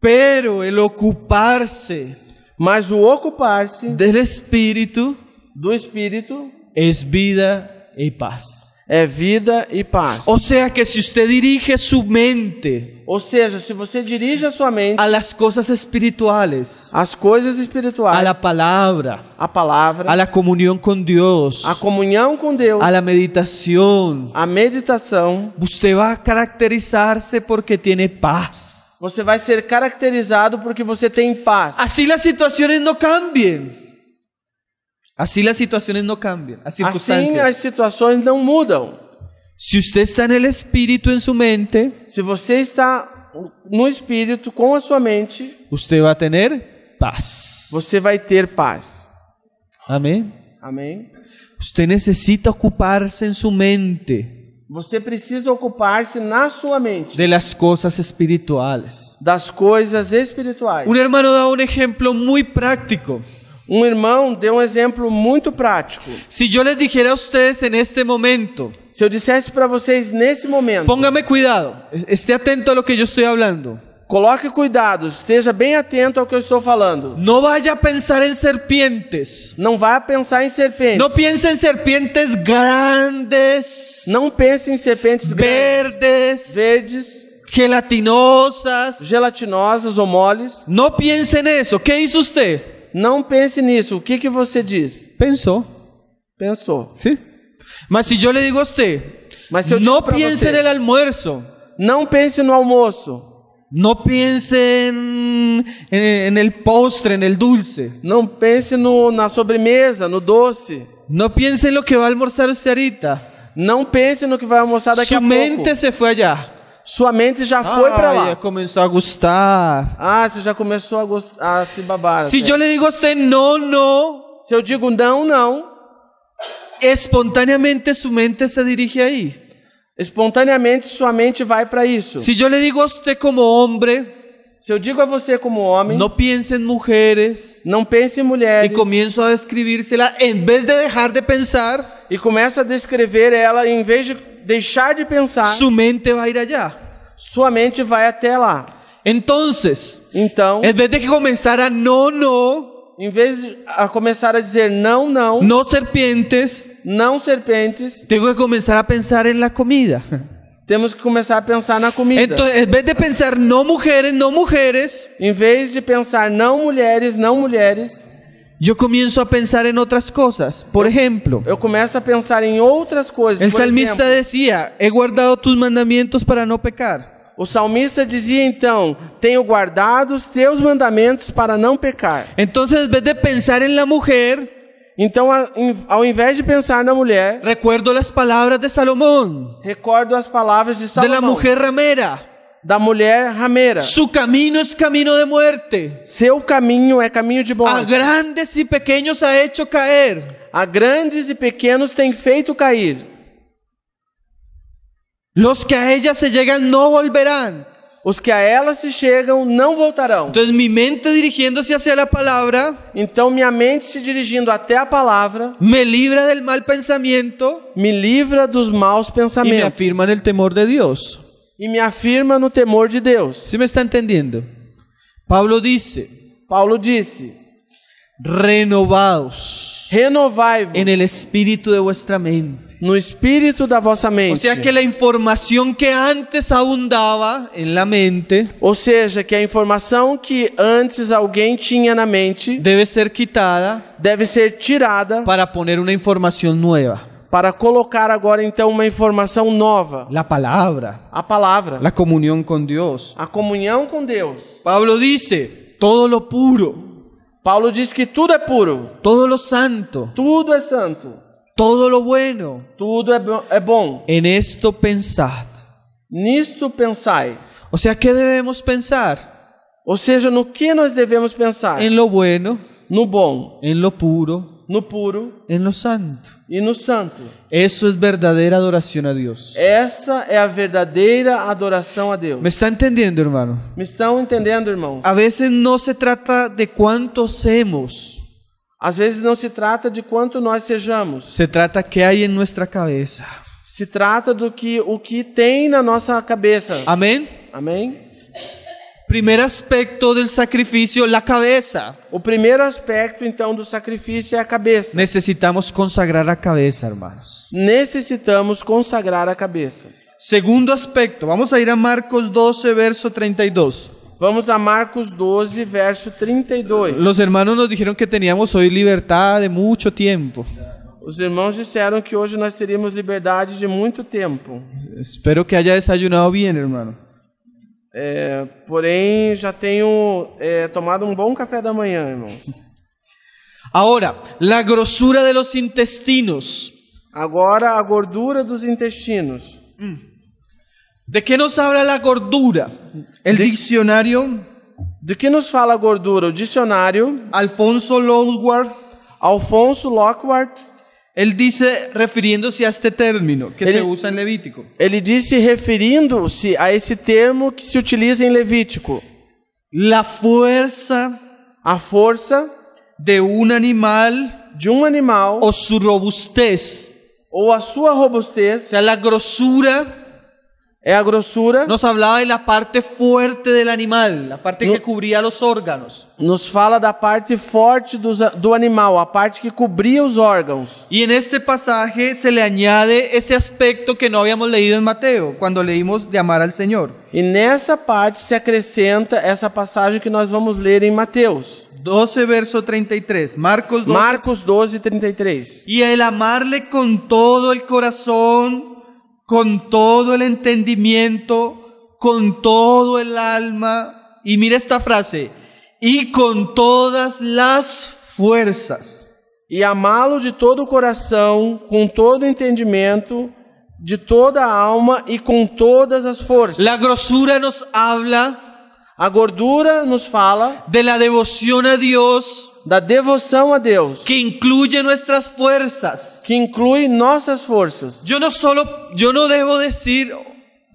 Pero el ocuparse Mas o ocupar-se del Espíritu do Espírito es vida y paz. é vida e paz. O sea que si usted dirige su mente Ou seja, se você dirige a sua mente a las cosas espirituales, às coisas espirituais, a la palabra, a palavra, a la comunión con Dios, a comunhão com Deus, a la meditación, a meditação, usted va a caracterizarse porque tiene paz. você vai ser caracterizado porque você tem paz. Así las situaciones no cambien. Así las situaciones no cambian, las Assim circunstancias. as situações não mudam. Si usted está en el Espíritu en su mente, Se você está no Espírito com a sua mente, usted va a tener paz. você vai ter paz. Amén. Amém? Usted necesita ocuparse en su mente Você precisa ocupar-se na sua mente de las cosas espirituales. das coisas espirituais. Un hermano da un ejemplo muy práctico. Um irmão deu um exemplo muito prático. Si yo les dijera a ustedes en este momento, Se eu dissesse para vocês nesse momento, póngame cuidado, esté atento a lo que yo estoy hablando. coloque cuidado, esteja bem atento ao que eu estou falando. No vaya a pensar en serpientes. Não vá pensar em serpentes. No piense en serpientes grandes, Não pense em serpentes grandes, verdes, verdes, gelatinosas. gelatinosas ou moles. No piense en eso. ¿Qué hizo usted? Não pense nisso. O que você diz? Pensó. Pensou. ¿Sí? Mas si yo le digo a usted, Mas se eu no digo pra piense en você, el almuerzo, não pense no almoço. no piense en el postre, en el dulce, Não pense na sobremesa, no doce. no piense en lo que va a almorzar usted ahorita. Não pense no que vai almoçar daqui Su a pouco. mente se fue allá. Sua mente já foi para Ay, lá. ya comenzó a gustar. Ah, você já começou a se babar. Si até. yo le digo a usted no, no, Se eu digo não, não, espontáneamente su mente se dirige ahí. espontaneamente sua mente vai para isso. Si yo le digo a usted como hombre, Se eu digo a você como homem, no piense en mujeres, não pense em y mulheres, comienzo a describírsela, en vez de dejar de pensar, e começa a descrever ela, em vez de deixar de pensar, su mente va a ir allá. sua mente vai até lá. Entonces, Então, en vez de que comenzara no, no, em vez de começar a dizer não, não, no serpientes, não serpentes, tengo que comenzar a pensar en la comida. temos que começar a pensar na comida. Entonces, en vez de pensar no mujeres, no mujeres, Em vez de pensar não mulheres, não mulheres, yo comienzo a pensar en otras cosas. Por ejemplo, eu começo a pensar em outras coisas. el Por salmista exemplo, decía, he guardado tus mandamientos para no pecar. o salmista dizia então: tenho guardado os teus mandamentos para não pecar. Entonces, en vez de pensar en la mujer, Então, ao invés de pensar na mulher, recuerdo las palabras de Salomón, recordo as palavras de de Salomão, la mujer ramera. da mulher rameira. Su camino es camino de muerte. Seu caminho é caminho de A morte. grandes y pequeños ha hecho caer. A grandes e pequenos tem feito cair. Los que a ella se llegan no volverán. Os que a ela se chegam não voltarão. Entonces mi mente dirigiéndose hacia la palabra Então minha mente se dirigindo até a palavra me libra del mal pensamiento me livra dos maus y me pensamentos afirma en el temor de Dios. e me afirma no temor de Deus. ¿Sí me está entendiendo? Pablo dice, Paulo disse: renovados renovai-vos en el espíritu de vuestra mente. no espírito da vossa O mente. sea que la información que antes abundaba en la mente Ou seja, que a informação que antes alguém tinha na mente debe ser quitada deve ser tirada para poner una información nueva. para colocar agora então uma informação nova. La palabra, A palavra, la comunión con Dios. a comunhão com Deus. Pablo dice, todo lo puro, Paulo diz que tudo é puro, todo lo santo, tudo é santo, todo lo bueno, tudo é bom. en esto pensad. Nisto pensai. O sea, ¿qué debemos pensar? Ou seja, no que nós devemos pensar? En lo bueno, No bom, en lo puro, no puro en lo santo. e no santo. Eso es verdadera adoración a Dios. Essa é a verdadeira adoração a Deus. ¿Me está entendiendo, hermano? Me estão entendendo, irmãos? A veces no se trata de cuánto hacemos, Às vezes não se trata de quanto nós sejamos. se trata qué hay en nuestra cabeza. Se trata do que o que tem na nossa cabeça. Amén. Amém? Primer aspecto del sacrificio, la cabeza. O primeiro aspecto, então, do sacrifício é a cabeça. Necesitamos consagrar a cabeza, hermanos. Necessitamos consagrar a cabeça. Segundo aspecto, vamos a ir a Marcos 12, verso 32. Vamos a Marcos 12, verso 32. Los hermanos nos dijeron que teníamos hoy libertad de mucho tiempo. Os irmãos disseram que hoje nós teríamos liberdade de muito tempo. Espero que haya desayunado bien, hermano. Porém, já tenho tomado um bom café da manhã, irmãos. Ahora, la grosura de los intestinos. Agora, a gordura dos intestinos. ¿De qué nos habla la gordura? El diccionario De que nos fala a gordura? O dicionário, Alfonso Lockhart, Alfonso Lockhart, él dice, refiriéndose a este término que Ele- se usa en Levítico, ele disse referindo-se a esse termo que se utiliza em Levítico. la fuerza A força de un animal de um animal o su robustez. ou a sua O robustez, sea, la grosura é a grossura, nos hablaba de la parte fuerte del animal, la parte No. que cubría los órganos. nos fala da parte forte do animal, a parte que cobria os órgãos. Y en este pasaje se le añade ese aspecto que no habíamos leído en Mateo, cuando leímos de amar al Señor. E nessa parte se acrescenta essa passagem que nós vamos ler em Mateus. 12, verso 33. Marcos 12. Marcos 12:33. Y el amarle con todo el corazón, con todo el entendimiento, con todo el alma. Y mira esta frase, y con todas las fuerzas. E amá-lo de todo o coração, com todo o entendimento, de toda a alma e com todas as forças. La grosura nos habla A gordura nos fala de la devoción a Dios, da devoção a Deus, que incluye nuestras fuerzas. que inclui nossas forças. Yo no debo decir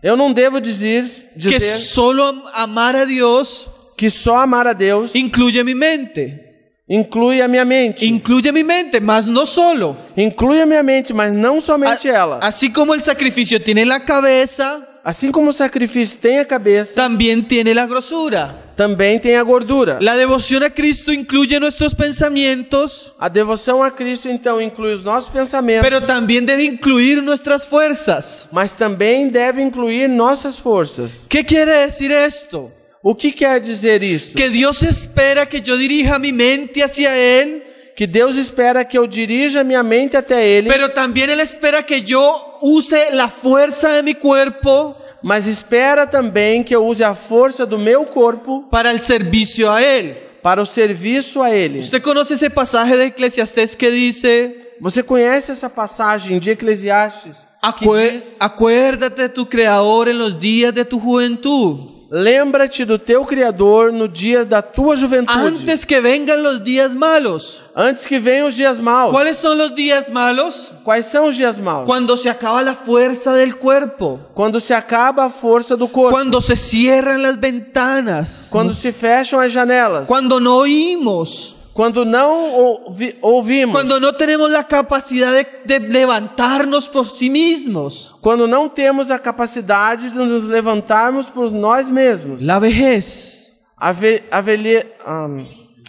Eu não devo dizer que solo amar a Dios que só amar a Deus incluye mi mente. inclui a minha mente. Incluye mi mente, mas no solo. Inclui a minha mente, mas não somente ela. Así como el sacrificio tiene la cabeza, Assim como o sacrifício tem a cabeça, también tiene la grosura. também tem a gordura. La devoción a Cristo incluye nuestros pensamientos, A devoção a Cristo, então, inclui os nossos pensamentos, pero también debe incluir nuestras fuerzas. mas também deve incluir nossas forças. ¿Qué quiere decir esto? O que quer dizer isso? Que Dios espera que yo dirija mi mente hacia Él, Que Deus espera que eu dirija minha mente até Ele, pero también Él espera que yo use la fuerza de mi cuerpo mas espera também que eu use a força do meu corpo para el servicio a Él. para o serviço a Ele. ¿Usted conoce ese pasaje de Eclesiastés que dice: Você conhece essa passagem de Eclesiastes? Que diz, acuérdate de tu Creador en los días de tu juventud, lembra-te do teu Criador no dia da tua juventude, antes que vengan los días malos? antes que venham os dias maus. ¿Cuáles son los días malos? Quais são os dias maus? Cuando se acaba la fuerza del cuerpo, Quando se acaba a força do corpo, cuando se cierran las ventanas, quando se fecham as janelas, cuando no oímos, quando não ouvimos, cuando no tenemos la capacidad de levantarnos por sí mismos. quando não temos a capacidade de nos levantarmos por nós mesmos. La vejez, A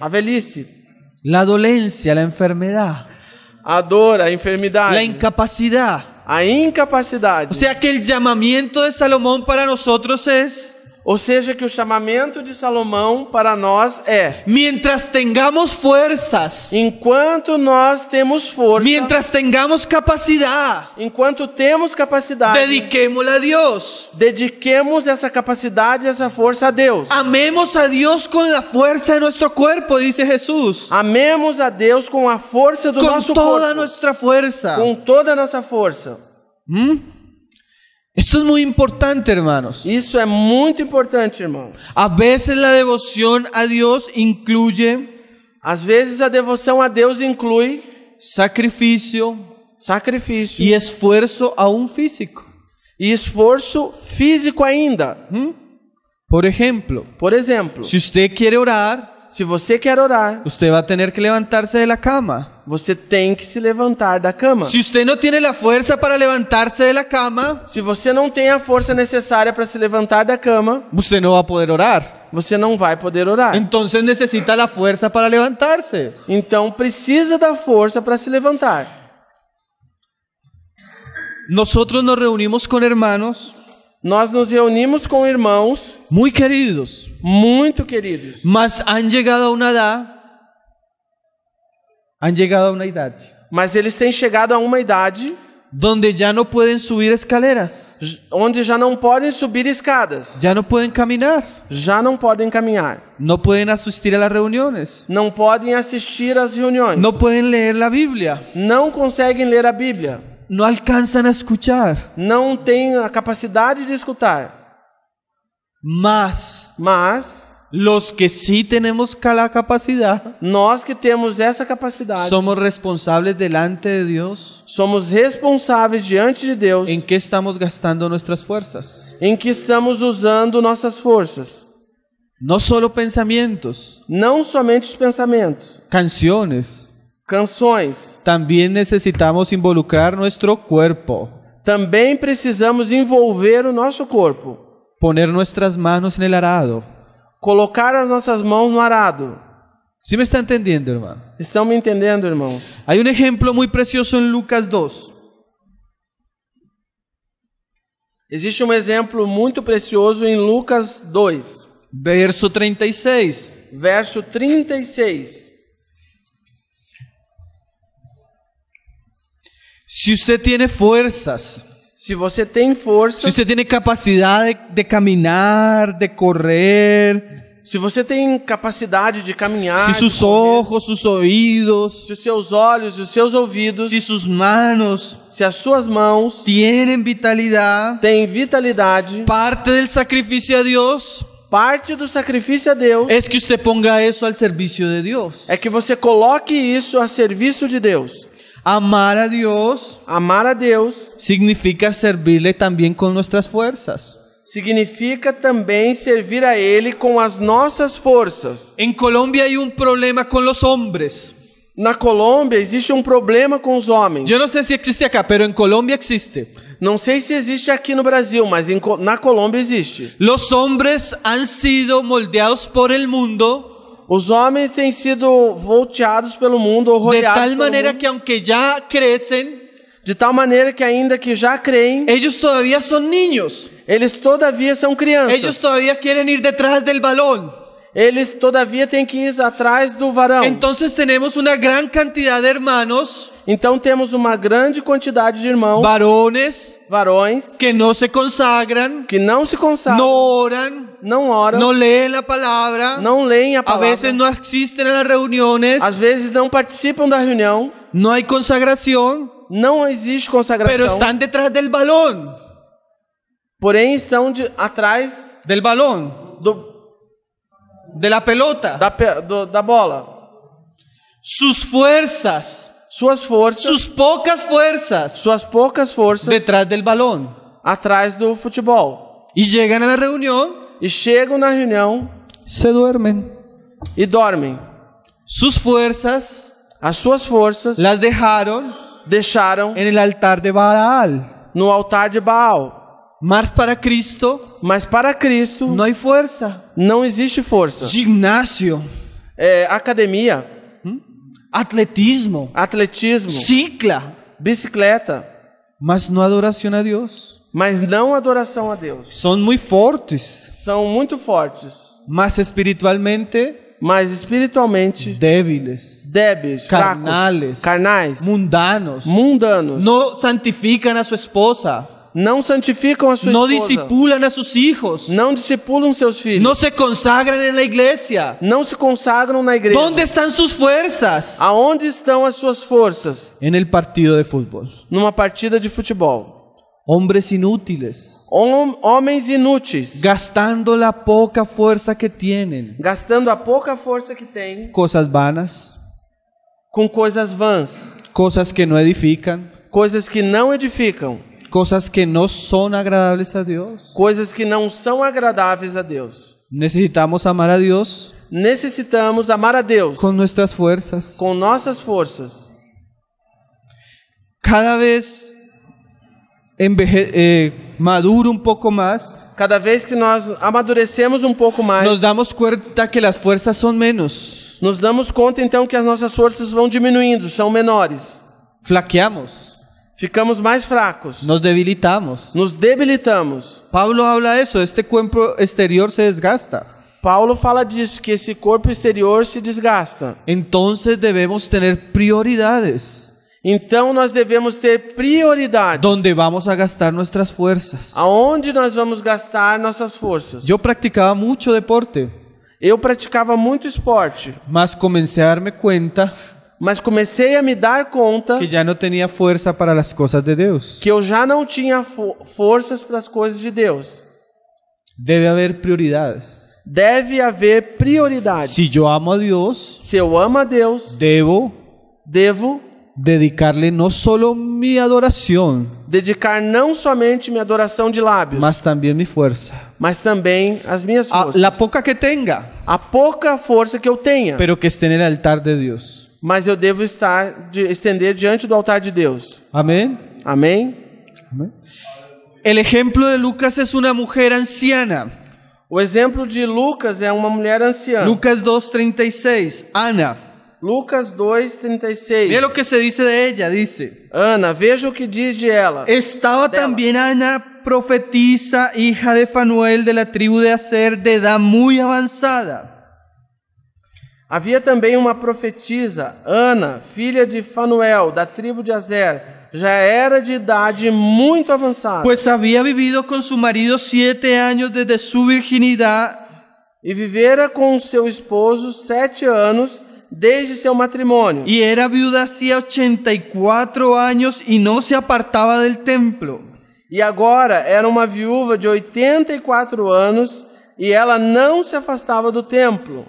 velhice, la dolencia, la enfermedad, a dor, a la enfermidade, incapacidad. a incapacidade. O sea que el llamamiento de Salomón para nosotros es: Ou seja, que o chamamento de Salomão para nós é: mientras tengamos fuerzas, enquanto nós temos força, mientras tengamos capacidad, enquanto temos capacidade, dediquémosla a Dios. dediquemos essa capacidade, essa força a Deus. Amemos a Dios con la fuerza de nuestro cuerpo, dice Jesús. Amemos a Deus com a força do Con nosso toda corpo, nuestra fuerza. com toda a nossa força. Esto es muy importante, hermanos. Isso é muito importante, irmão. A veces la devoción a Dios incluye Às vezes a devoção a Deus inclui sacrificio sacrifício y esfuerzo aún físico. e esforço físico ainda. Por ejemplo, Por exemplo, si usted quiere orar, se você quer orar, usted va a tener que levantarse de la cama. você tem que se levantar da cama. Si usted no tiene la fuerza para levantarse de la cama, Se você não tem a força necessária para se levantar da cama, usted no va a poder orar. você não vai poder orar. Entonces necesita la fuerza para levantarse. Então precisa da força para se levantar. Nosotros nos reunimos con hermanos Nós nos reunimos com irmãos muy queridos, muito queridos, mas han llegado a una edad mas eles têm chegado a uma idade donde ya no pueden subir escaleras, onde já não podem subir escadas, ya no pueden caminar, já não podem caminhar, no pueden asistir a las reuniones, não podem assistir às reuniões, no pueden leer la Biblia, não conseguem ler a Bíblia, no alcanzan a escuchar. não têm a capacidade de escutar. Mas Mas los que sí tenemos la capacidad, nós que temos essa capacidade, somos responsables delante de Dios somos responsáveis diante de Deus en qué estamos gastando nuestras fuerzas. em que estamos usando nossas forças. No solo pensamientos, Não somente os pensamentos, canciones. canções. También necesitamos involucrar nuestro cuerpo, Também precisamos envolver o nosso corpo. poner nuestras manos en el arado. Colocar as nossas mãos no arado. ¿Sí me está entendiendo, hermano? Estão me entendendo, irmãos? Hay un ejemplo muy precioso en Lucas 2. Existe um exemplo muito precioso em Lucas 2, Verso 36. verso 36. Si usted tiene fuerzas, Se você tem força, si usted tiene capacidad de caminar, de correr, se você tem capacidade de caminhar, si de sus correr, ojos, sus oídos, se os seus olhos e os seus ouvidos, si sus manos se as suas mãos tienen vitalidad, têm vitalidade, parte del sacrificio a Dios parte do sacrifício a Deus es que usted ponga eso al servicio de Dios. é que você coloque isso a serviço de Deus. Amar a Dios Amar a Deus significa servirle también con nuestras fuerzas. significa também servir a Ele com as nossas forças. En Colombia hay un problema con los hombres. Na Colômbia existe um problema com os homens. Yo no sé si existe acá, pero en Colombia existe. Não sei se existe aqui no Brasil, mas na Colômbia existe. Los hombres han sido moldeados por el mundo Os homens têm sido volteados pelo mundo, ou de rodeados tal pelo manera mundo, que aunque ya crecen, de tal maneira que ainda que já creem, ellos todavía son niños. eles todavia são crianças. Ellos todavía quieren ir detrás del balón. Eles todavia têm que ir atrás do varão. Entonces tenemos una gran cantidad de hermanos, Então temos uma grande quantidade de irmãos, varones, varões, que no se consagran, que não se consagram, no oran, não oram, no leen la palabra, não leem a a palavra, veces no asisten a las reuniones, às vezes não participam da reunião, no hay consagración, não existe consagração, pero están detrás del balón, porém estão atrás del balón, de la pelota. da bola. Sus fuerzas, Suas forças, sus pocas fuerzas, suas poucas forças detrás del balón. atrás do futebol. Y llegan a la reunión, E chegam na reunião se duermen. e dormem. Sus fuerzas As suas forças las dejaron deixaram en el altar de Baal. no altar de Baal. Mas para Cristo Mas para Cristo no hay fuerza. não existe força. Gimnasio, Academia, atletismo, atletismo, cicla, bicicleta, mas no adoración a Dios. mas não adoração a Deus. Son muy fortes, São muito fortes, mas espiritualmente mas espiritualmente débiles, débeis, carnales, fracos, carnais, mundanos. mundanos. No santifican a su esposa, Não santificam a sua no esposa. disipulan a sus hijos, Não discipulam seus filhos. no se consagran en la iglesia. Não se consagram na igreja. ¿Dónde están sus fuerzas? Aonde estão as suas forças? En el partido de fútbol. Numa partida de futebol. Hombres inútiles, Homens inúteis, gastando la poca fuerza que tienen, gastando a pouca força que têm cosas vanas, com coisas vãs, cosas que no edifican, coisas que não edificam, cosas que no son agradables a Dios. coisas que não são agradáveis a Deus. Necesitamos amar a Dios Necessitamos amar a Deus con nuestras fuerzas. com nossas forças. Cada vez maduro un poco más, Cada vez que nós amadurecemos um pouco mais, nos damos cuenta que las fuerzas son menos. nos damos conta então que as nossas forças vão diminuindo, são menores. Flaqueamos, Ficamos mais fracos, nos debilitamos. nos debilitamos. Pablo habla eso, este cuerpo exterior se desgasta. Paulo fala disso, que esse corpo exterior se desgasta. Entonces debemos tener prioridades Então nós devemos ter prioridades. donde vamos a gastar nuestras fuerzas. Aonde nós vamos gastar nossas forças? Yo practicaba mucho deporte, Eu praticava muito esporte, mas comencé a darme cuenta mas comecei a me dar conta que ya no tenía fuerza para las cosas de Dios. que eu já não tinha forças para as coisas de Deus. Debe haber prioridades. Deve haver prioridades. Si yo amo a Dios, Se eu amo a Deus, debo devo dedicarle no solo mi adoración, dedicar não somente minha adoração de lábios, mas también mi fuerza. mas também as minhas forças. La poca que tenga, A pouca força que eu tenha, pero que esté en el altar de Dios. mas eu devo estender diante do altar de Deus. Amén. Amém? Amén. El ejemplo de Lucas es una mujer anciana. O exemplo de Lucas é uma mulher anciã. Lucas 2:36, Ana. Lucas 2:36. Mira lo que se dice de ella, dice. Ana, veja o que diz de ela. Estaba también Ana, profetisa, hija de Fanuel, de la tribu de Aser, de edad muy avanzada. Havia também uma profetisa, Ana, filha de Fanuel, da tribu de Aser, já era de idade muito avançada. Pues había vivido con su marido 7 años desde su virginidad E vivera com seu esposo 7 anos desde seu matrimônio. y era viuda hacía 84 años y no se apartaba del templo. E agora era uma viúva de 84 anos e ela não se afastava do templo,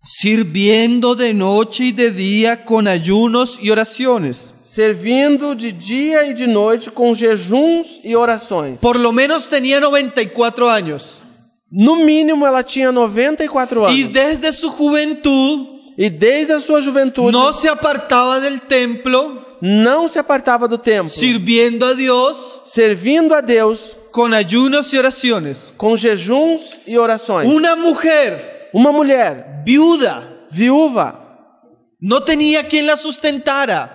Sirviendo de noche y de día con ayunos y oraciones. servindo de dia e de noite com jejuns e orações. Por lo menos tenía 94 años. No mínimo ela tinha 94 anos. Y desde su juventud E desde a sua juventude no se apartaba del templo, não se apartava do templo, sirviendo a Dios servindo a Deus con ayunos y oraciones. com jejuns e orações. Una mujer Uma mulher viuda viúva no tenía quien la sustentara.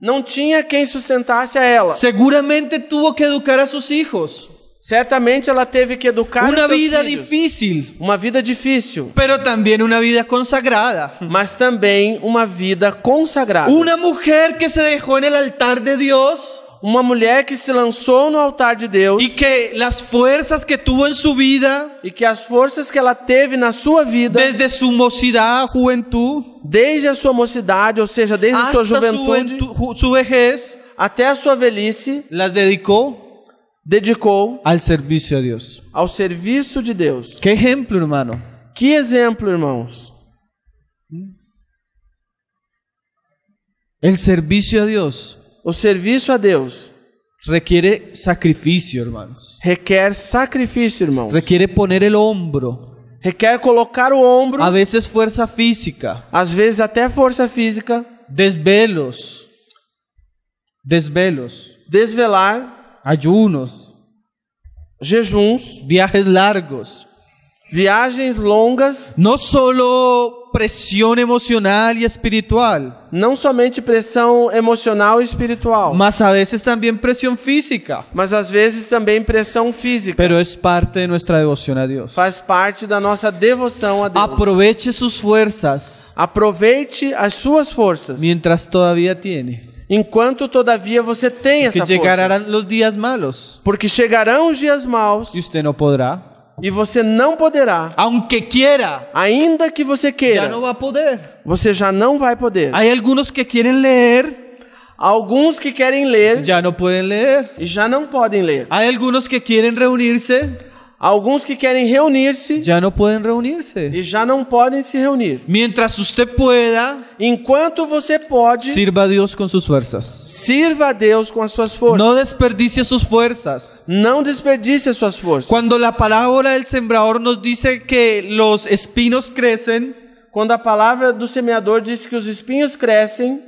não tinha quem sustentasse a ela. Seguramente tuvo que educar a sus hijos. Certamente ela teve que educar Una os seus vida filhos. difícil, Uma vida difícil, pero también una vida consagrada. mas também uma vida consagrada. Una mujer que se dejó en el altar de Dios Uma mulher que se lançou no altar de Deus y que las fuerzas que tuvo en su vida, e que as forças que ela teve na sua vida, desde su mocidad, juventud, desde a sua mocidade, ou seja, desde a sua hasta juventude su vejez, até a sua velhice, las dedicó dedicou al servicio a Dios. ao serviço de Deus. ¿Qué ejemplo, hermano? Que exemplo, irmãos! El servicio a Dios O serviço a Deus requiere sacrificio, hermanos. requer sacrifício, irmãos. Requiere poner el hombro, Requer colocar o ombro, a veces fuerza física, às vezes até força física, desvelos, desvelar, ayunos, jejuns, viajes largos. viagens longas, No solo presión emocional y espiritual, não somente pressão emocional e espiritual, mas a veces también presión física. mas às vezes também pressão física. Pero es parte de nuestra devoción a Dios. Faz parte da nossa devoção a Deus. Aproveche sus fuerzas Aproveite as suas forças, mientras todavía tiene. enquanto todavia você tem Que essa força. llegarán los días malos Porque chegarão os dias maus y usted no podrá. e você não poderá, Aunque quiera, ainda que você ya queira, no va a poder. você já não vai poder. Hay algunos que quieren leer, Alguns que querem ler ya no pueden leer. e já não podem ler. Hay algunos que quieren reunirse, Alguns que querem reunir-se ya no pueden reunirse. e já não podem se reunir. Mientras usted pueda, Enquanto você pode, sirva a Dios con sus fuerzas. sirva a Deus com as suas forças. No desperdicie sus fuerzas. Não desperdice as suas forças. Cuando la parábola del sembrador nos dice que los espinos crecen Quando a palavra do semeador diz que os espinhos crescem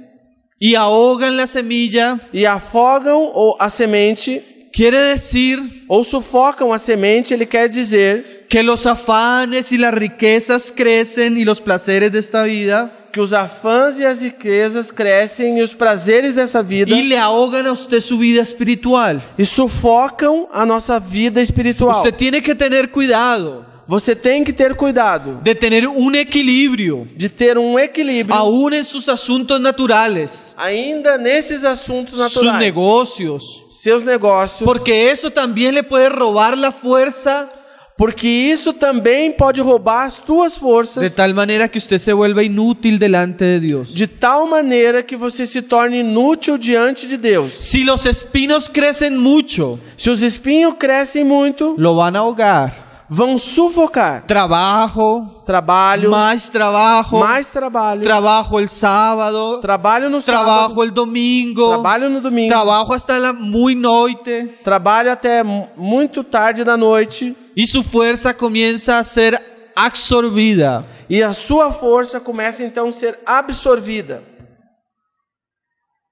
y ahogan la semilla, e afogam a semente, quiere decir ou sufocam a semente, ele quer dizer que los afanes y las riquezas crecen y los placeres de esta vida que os afãs e as riquezas crescem e os prazeres dessa vida y le ahogan a usted su vida espiritual. e sufocam a nossa vida espiritual. Usted tiene que tener cuidado Você tem que ter cuidado de tener un equilibrio de ter um equilíbrio aún en sus asuntos naturales, ainda nesses assuntos sus naturais, negocios, seus negócios, porque eso también le puede robar la fuerza porque isso também pode roubar as tuas forças de tal manera que usted se vuelva inútil delante de Dios. de tal maneira que você se torne inútil diante de Deus. Si los espinos crecen mucho, Se os espinhos crescem muito, lo van a ahogar. vão sufocar. Trabajo, Trabalho, más trabajo, mais trabalho, trabajo el sábado, trabalho no sábado, trabajo el domingo, trabalho no domingo, trabajo hasta la muy noite, trabalho até muito tarde da noite, y su fuerza comienza a ser absorbida. e a sua força começa então a ser absorvida.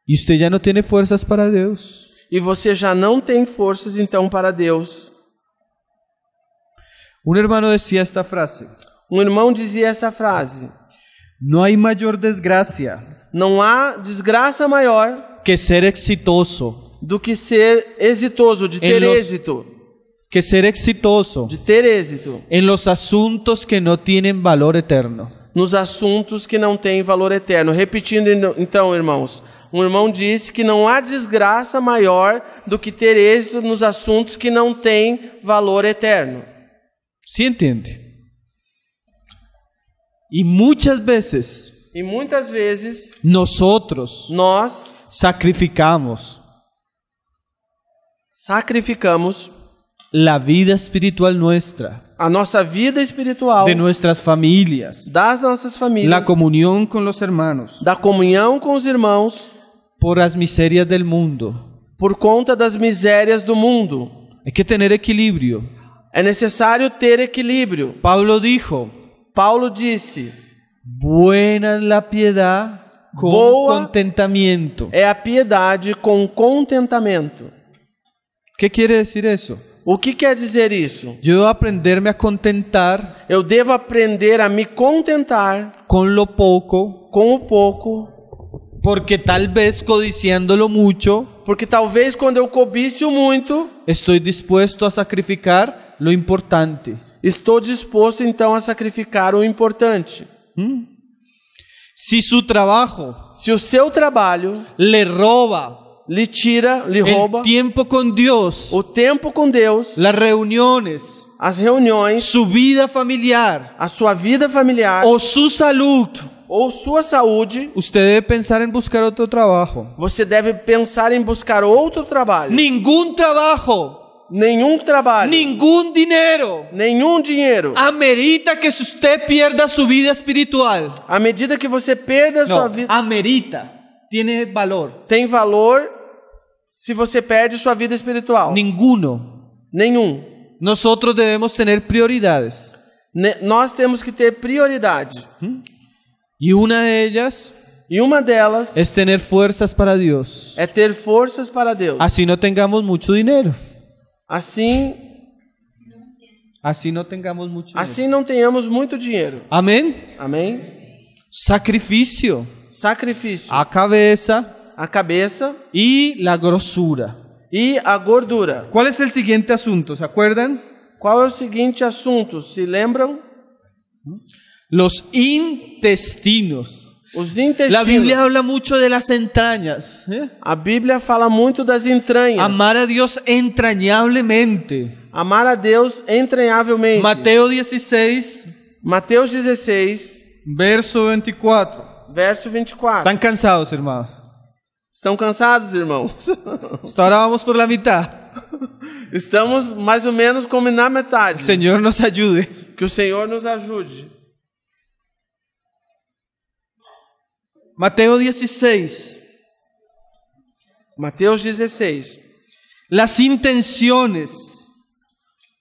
Y usted ya no tiene fuerzas para Dios. E você já não tem forças então para Deus. Un hermano decía esta frase: Um irmão dizia essa frase: no hay mayor desgracia não há desgraça maior que ser exitoso, do que ser exitoso, de ter los- êxito, que ser exitoso de ter êxito en los asuntos que no tienen valor eterno. nos assuntos que não têm valor eterno. Repetindo então, irmãos, um irmão disse que não há desgraça maior do que ter êxito nos assuntos que não têm valor eterno. ¿Sí entiende? Y muchas veces E muitas vezes nosotros nós sacrificamos sacrificamos la vida espiritual nuestra, a nossa vida espiritual, de nuestras familias, das nossas famílias, la comunión con los hermanos, da comunhão com os irmãos, por las miserias del mundo. por conta das misérias do mundo. Hay que tener equilibrio. É necessário ter equilíbrio. Pablo dijo: Paulo disse: buena es la piedad con Boa contentamiento. é a piedade com contentamento. ¿Qué quiere decir eso? O que quer dizer isso? Yo debo aprenderme a contentar Eu devo aprender a me contentar con lo poco, com o pouco, porque tal vez codiciándolo mucho, porque talvez quando eu cobice o muito, estoy dispuesto a sacrificar lo importante. estou disposto então a sacrificar o importante. Si su trabajo Se o seu trabalho le roba lhe tira, lhe rouba el tiempo con Dios, o tempo com Deus, las reuniones, as reuniões, su vida familiar a sua vida familiar o su salud, ou sua saúde, usted debe pensar en buscar otro trabajo. você deve pensar em buscar outro trabalho. Ningún trabajo, Nenhum trabalho, ningún dinero nenhum dinheiro. amerita que usted pierda su vida espiritual. À medida que você perde a sua No, vida, amerita, tiene valor. tem valor se você perde sua vida espiritual. Ninguno. Nenhum. Nosotros debemos tener prioridades. Nós temos que ter prioridade. Y una de ellas E uma delas es tener fuerzas para Dios. é ter forças para Deus. Así no tengamos mucho dinero. Assim No tengamos mucho dinero. Assim não tenhamos muito dinheiro. Amén. Amém? Sacrificio, Sacrifício. a cabeza A cabeça y la grosura. e a gordura. ¿Cuál es el siguiente asunto? ¿Se acuerdan? Qual é o seguinte assunto? Se lembram? Los intestinos. Os intestinos. La Biblia habla mucho de las entrañas. A Bíblia fala muito das entranhas. Amar a Dios entrañablemente. Amar a Deus entranhavelmente. Mateo 16, Mateus 16, verso 24. verso 24. ¿Están cansados, hermanos? Estão cansados, irmãos? Hasta ahora vamos por la mitad. Estamos mais ou menos como na metade. El Señor nos ayude. Que o Senhor nos ajude. Mateo 16. Mateus 16. Las intenciones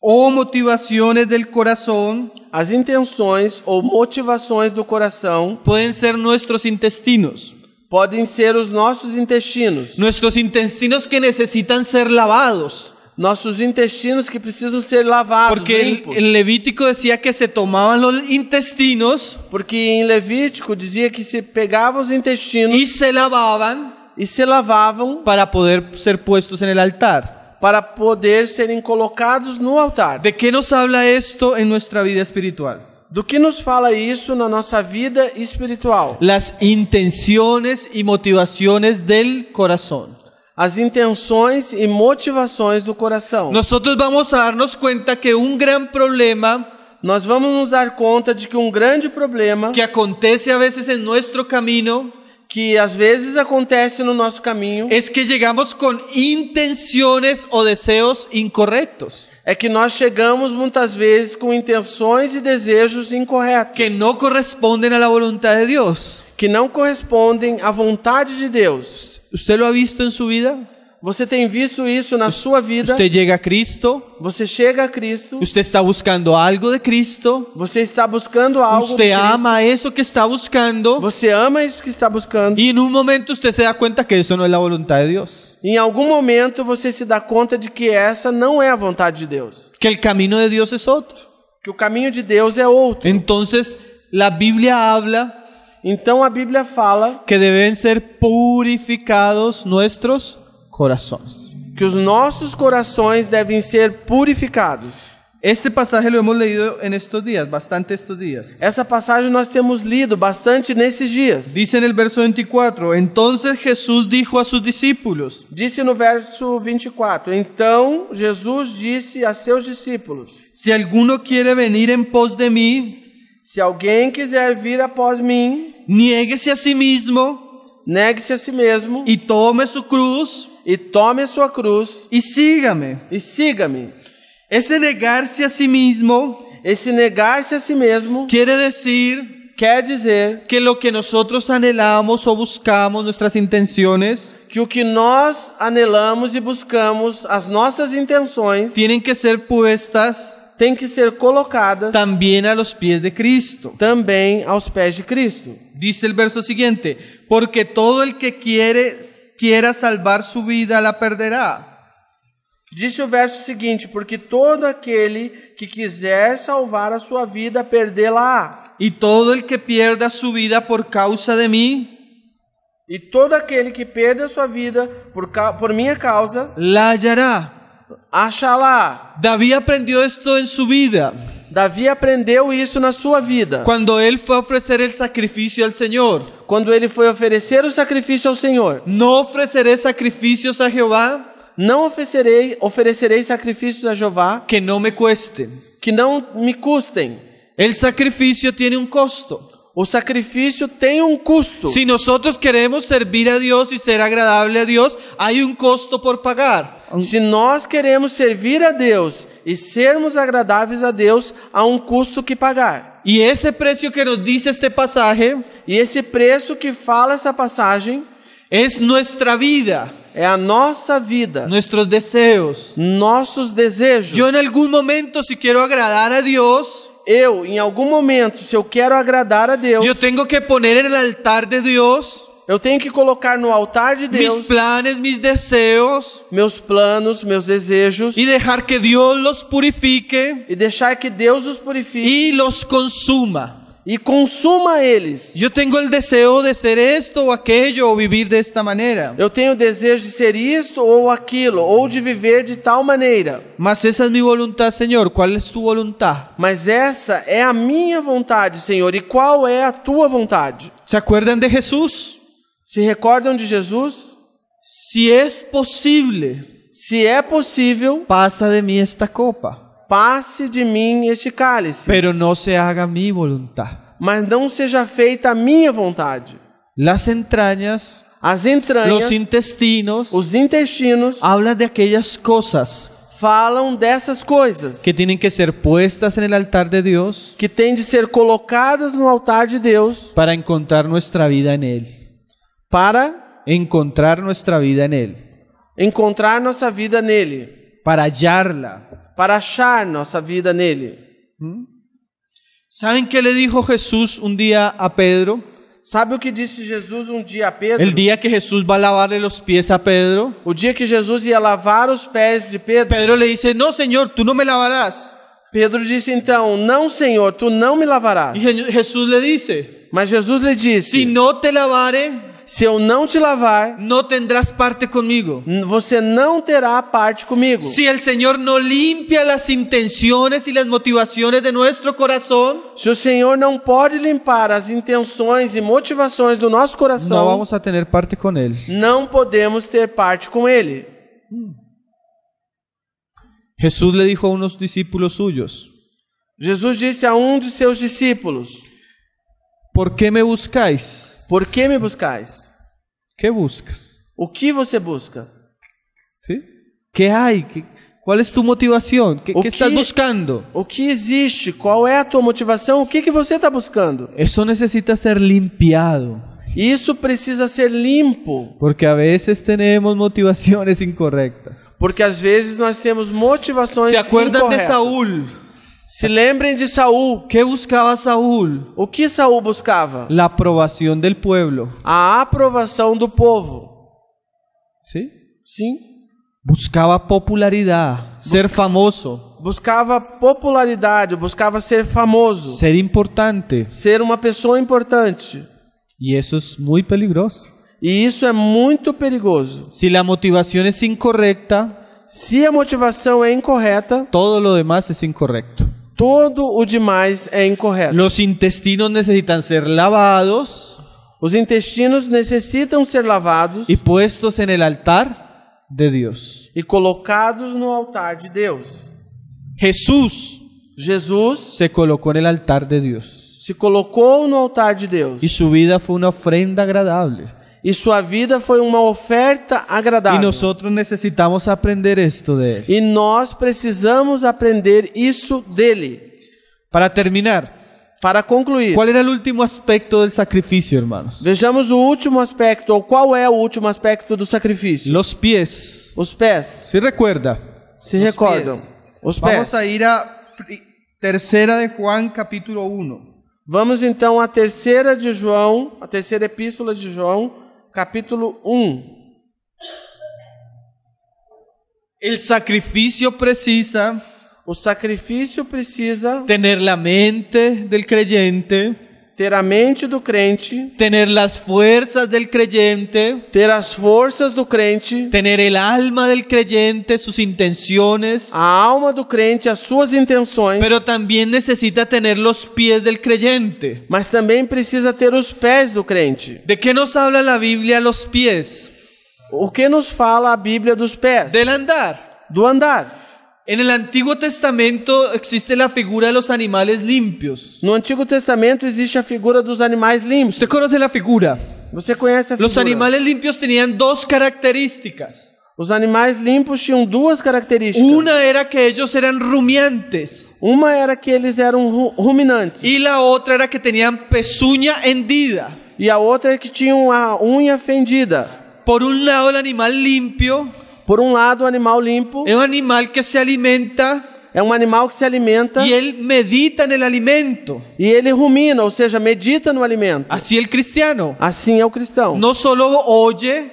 o motivaciones del corazón As intenções ou motivações do coração pueden ser nuestros intestinos. podem ser os nossos intestinos. Nuestros intestinos que necesitan ser lavados. Nossos intestinos que precisam ser lavados, Porque limpos. el Levítico decía que se tomaban los intestinos Porque em Levítico dizia que se pegavam os intestinos y se lavaban e se lavavam para poder ser puestos en el altar. para poder serem colocados no altar. ¿De qué nos habla esto en nuestra vida espiritual? Do que nos fala isso na nossa vida espiritual? Las intenciones y motivaciones del corazón. As intenções e motivações do coração. Nosotros vamos a darnos cuenta que un gran problema Nós vamos nos dar conta de que um grande problema que acontece a veces en nuestro camino que às vezes acontece no nosso caminho es que llegamos con intenciones o deseos incorrectos, é que nós chegamos muitas vezes com intenções e desejos incorretos, que no corresponden a la voluntad de Dios. que não correspondem à vontade de Deus. ¿Usted lo ha visto en su vida? Você tem visto isso na sua vida? Usted llega a Cristo, Você chega a Cristo, usted está buscando algo de Cristo, você está buscando algo de usted Cristo, ama eso que está buscando, você ama isso que está buscando, y en un momento usted se da cuenta que eso no es la voluntad de Dios, e em algum momento você se dá conta de que essa não é a vontade de Deus, que el camino de Dios es otro. que o caminho de Deus é outro. Entonces, la Biblia habla Então a Bíblia fala que deben ser purificados nuestros corazones. que os nossos corações devem ser purificados. Este pasaje lo hemos leído en estos días, bastante estos días. Essa passagem nós temos lido bastante nesses dias. Dice en el verso 24, entonces Jesús dijo a sus discípulos, Disse no verso 24, então Jesus disse a seus discípulos, si alguno quiere venir en pos de mí, se alguém quiser vir após mim, niéguese a sí mismo negue-se a si mesmo y tome su cruz e tome a sua cruz y sígame. e siga-me. Ese negarse a sí mismo Esse negar-se a si mesmo quiere decir quer dizer que lo que nosotros anhelamos o buscamos, nuestras intenciones, que o que nós anelamos e buscamos, as nossas intenções, tienen que ser puestas tem que ser colocadas también a los pies de Cristo. também aos pés de Cristo. Dice el verso siguiente, porque todo el que quiera salvar su vida la perderá. Disse o verso seguinte, porque todo aquele que quiser salvar a sua vida, perdê-la-á. Y todo el que pierda su vida por causa de mí, E todo aquele que perde a sua vida por minha causa, la hallará. achá-la. David aprendió esto en su vida, Davi aprendeu isso na sua vida. cuando él fue a ofrecer el sacrificio al Señor. Quando ele foi oferecer o sacrifício ao Senhor. No ofreceré sacrificios a Jehová Não oferecerei sacrifícios a Jeová que no me cuesten. que não me custem. El sacrificio tiene un costo. O sacrifício tem um custo. Si nosotros queremos servir a Dios y ser agradable a Dios, hay un costo por pagar. Se nós queremos servir a Deus e sermos agradáveis a Deus, há um custo que pagar. Y ese precio que nos dice este pasaje E esse preço que fala essa passagem es nuestra vida, é a nossa vida, nuestros deseos. nossos desejos. Yo en algún momento, si quiero agradar a Dios, Eu, em algum momento, se eu quero agradar a Deus, yo tengo que poner en el altar de Dios eu tenho que colocar no altar de Deus mis planes, mis deseos, meus planos, meus desejos y dejar que Dios los purifique e deixar que Deus os purifique y los consuma. e consuma eles. Yo tengo el deseo de ser esto o aquello o vivir de esta manera. Eu tenho o desejo de ser isso ou aquilo, ou de viver de tal maneira. Mas esa es mi voluntad, Señor. ¿Cuál es tu voluntad? Mas essa é a minha vontade, Senhor. E qual é a tua vontade? ¿Se acuerdan de Jesús? Se recordam de Jesus? Si es posible, Se é possível, pasa de mí esta copa, passe de mim este cálice, pero no se haga mi voluntad. mas não seja feita a minha vontade. Las entrañas, As entranhas, los intestinos, os intestinos, hablan de aquellas cosas falam dessas coisas que tienen que ser puestas en el altar de Dios que têm de ser colocadas no altar de Deus para encontrar nuestra vida en Él. para Encontrar nuestra vida en Él. encontrar nossa vida nele, Para hallarla. para achar nossa vida nele. ¿Saben qué le dijo Jesús un día a Pedro? Sabe o que disse Jesus um dia a Pedro? El día que Jesús va a lavarle los pies a Pedro. O dia que Jesus ia lavar os pés de Pedro, Pedro le dice, no, Señor, tú no me lavarás. Pedro disse então, não, Senhor, tu não me lavarás. Y Jesús le dice, Mas Jesus lhe disse, si no te lavare, se eu não te lavar, no tendrás parte conmigo. você não terá parte comigo. Si el Señor no limpia las intenciones y las motivaciones de nuestro corazón, Se o Senhor não pode limpar as intenções e motivações do nosso no coração, vamos a tener parte con Él. não podemos ter parte com Ele. Jesús le dijo a unos discípulos suyos, Jesus disse a um de seus discípulos, ¿por qué me buscáis? por que me buscais? ¿Qué buscas? O que você busca? ¿Sí? ¿Qué hay? ¿Cuál es tu motivación? ¿Qué estás buscando? O que existe? Qual é a tua motivação? O que você está buscando? Eso necesita ser limpiado. Isso precisa ser limpo. Porque a veces tenemos motivaciones incorrectas. Porque às vezes nós temos motivações ¿Se acuerdan de incorretas. Saúl? Se lembrem de Saul. ¿Qué buscaba Saúl? O que Saul buscava? La aprobación del pueblo. A aprovação do povo. ¿Sí? Sim. Buscaba popularidad, ser famoso, Buscava popularidade, buscava ser famoso, ser importante. ser uma pessoa importante. Y eso es muy peligroso. E isso é muito perigoso. Si la motivación es incorrecta, Se a motivação é incorreta, todo lo demás es incorrecto. todo o demais é incorreto. Los intestinos necesitan ser lavados Os intestinos necessitam ser lavados y puestos en el altar de Dios. e colocados no altar de Deus. Jesús Jesus se colocó en el altar de Dios se colocou no altar de Deus y su vida fue una ofrenda agradable. e sua vida foi uma oferta Y agradável. nosotros necesitamos aprender esto de él. E nós precisamos aprender isso dele. Para terminar, Para concluir, ¿cuál era el último aspecto del sacrificio, hermanos? vejamos o último aspecto, ou qual é o último aspecto do sacrifício? Los pies. Os pés. ¿Sí recuerda? Se Los recordam? pies. Os Vamos pés. a ir a tercera de Juan, capítulo 1. Vamos então à terceira de João, a terceira epístola de João, capítulo 1. El sacrificio precisa O sacrifício precisa tener la mente del creyente, ter a mente do crente, tener las fuerzas del creyente, ter as forças do crente, tener el alma del creyente, sus intenciones, a alma do crente, as suas intenções, pero también necesita tener los pies del creyente. mas também precisa ter os pés do crente. ¿De qué nos habla la Biblia los pies? O que nos fala a Bíblia dos pés? Del andar. Do andar. En el Antiguo Testamento existe la figura de los animales limpios. No Antigo Testamento existe a figura dos animais limpos. ¿Usted conoce la figura? Você conhece a figura? Los animales limpios tenían dos características. Os animais limpos tinham duas características. Una era que ellos eran rumiantes Uma era que eles eram ruminantes. y la otra era que tenían pezuña hendida. E a outra é que tinham a unha fendida. Por un lado, el animal limpio Por um lado, o animal limpo es un animal que se alimenta é um animal que se alimenta y él medita en el alimento. e ele rumina, ou seja, medita no alimento. Así el cristiano Assim é o cristão. no solo oye,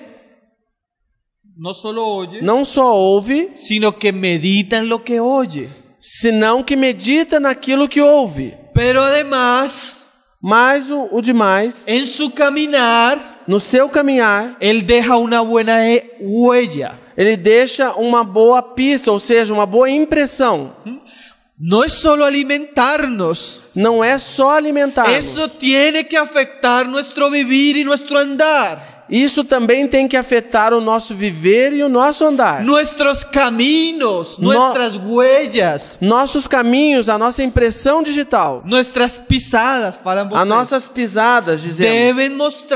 Não só ouve, sino que medita en lo que oye. senão que medita naquilo que ouve. Pero además, Mas o demais, en su caminar, no seu caminhar, él deja una buena huella. ele deixa uma boa pista, ou seja, uma boa impressão. No es solo alimentarnos. Não é só alimentar. Eso tiene que afectar nuestro vivir y nuestro andar. Isso também tem que afetar o nosso viver e o nosso andar. Nuestros caminos, nuestras huellas, Nossos caminhos, a nossa impressão digital, nuestras pisadas, para as nossas pisadas, dizemos,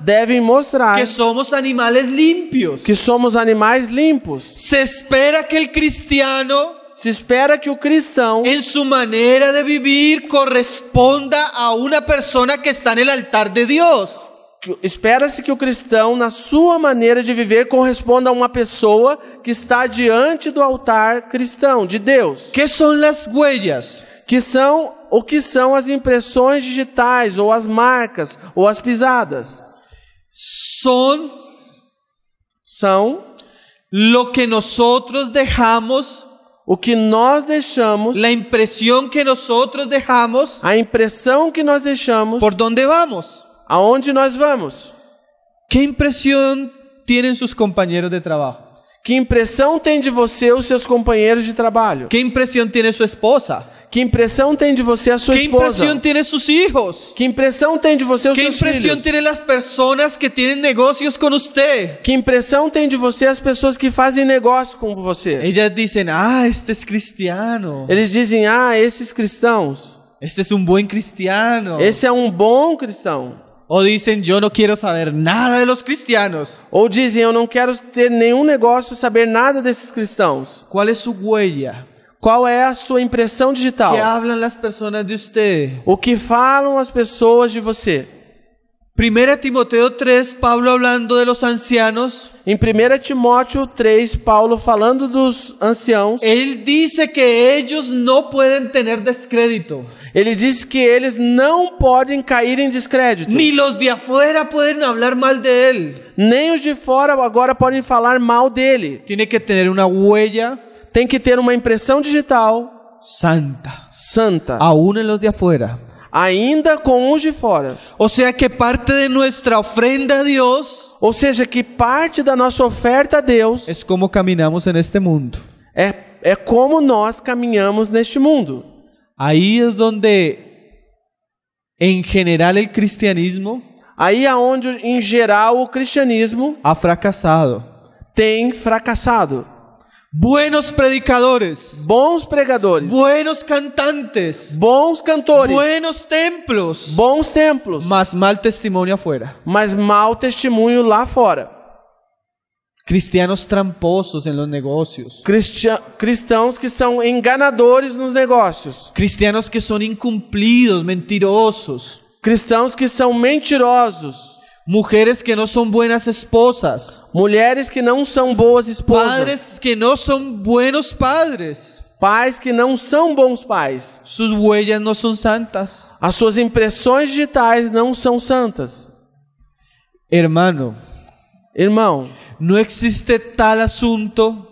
devem mostrar que somos animales limpios. que somos animais limpos. Se espera que el cristiano, Se espera que o cristão, en su manera de vivir, corresponda a una persona que está en el altar de Dios. espera-se que o cristão, na sua maneira de viver, corresponda a uma pessoa que está diante do altar cristão, de Deus. ¿Qué son las huellas? Que são as impressões digitais, ou as marcas, ou as pisadas. São Lo que nosotros dejamos, o que nós deixamos, la impresión que nosotros dejamos, a impressão que nós deixamos, por dónde vamos. aonde nós vamos. ¿Qué impresión tienen sus compañeros de trabajo? Que impressão tem de você os seus companheiros de trabalho? ¿Qué impresión tiene su esposa? Que impressão tem de você a sua ¿Qué esposa? impresión tienen sus hijos? Que impressão tem de você os ¿Qué seus impresión filhos? tienen las personas que tienen negocios con usted? Que impressão tem de você as pessoas que fazem negócio com você? Ellas dicen, este es cristiano. Eles dizem, esses cristãos, Este es un buen cristiano. esse é um bom cristão. O dicen, yo no quiero saber nada de los cristianos. Ou dizem, eu não quero ter nenhum negócio, saber nada desses cristãos. ¿Cuál es su huella? Qual é a sua impressão digital? ¿Qué hablan las personas de usted? O que falam as pessoas de você? 1 Timoteo 3, Pablo hablando de los ancianos. Em 1 Timóteo 3, Paulo falando dos anciãos, Él dice que ellos no pueden tener descrédito. ele diz que eles não podem cair em descrédito. Ni los de afuera pueden hablar mal de él. Nem os de fora agora podem falar mal dele. Tiene que tener una huella Tem que ter uma impressão digital santa, santa, aún en los de afuera. ainda com os de fora. O sea que parte de nuestra ofrenda a Dios Ou seja, que parte da nossa oferta a Deus es como caminamos en este mundo. é como nós caminhamos neste mundo. Ahí es donde, en general, el cristianismo Aí é onde, em geral, o cristianismo ha fracasado. tem fracassado. Buenos predicadores, Bons pregadores, buenos cantantes, bons cantores, buenos templos, bons templos, más mal testimonio afuera. mas mau testemunho lá fora. Cristianos tramposos en los negocios. Cristãos que são enganadores nos negócios. Cristianos que son incumplidos, mentirosos. Cristãos que são mentirosos. Mujeres que no son buenas esposas. Mulheres que não são boas esposas. Padres que no son buenos padres. Pais que não são bons pais. Sus huellas no son santas. As suas impressões digitais não são santas. Hermano, Irmão, no existe tal asunto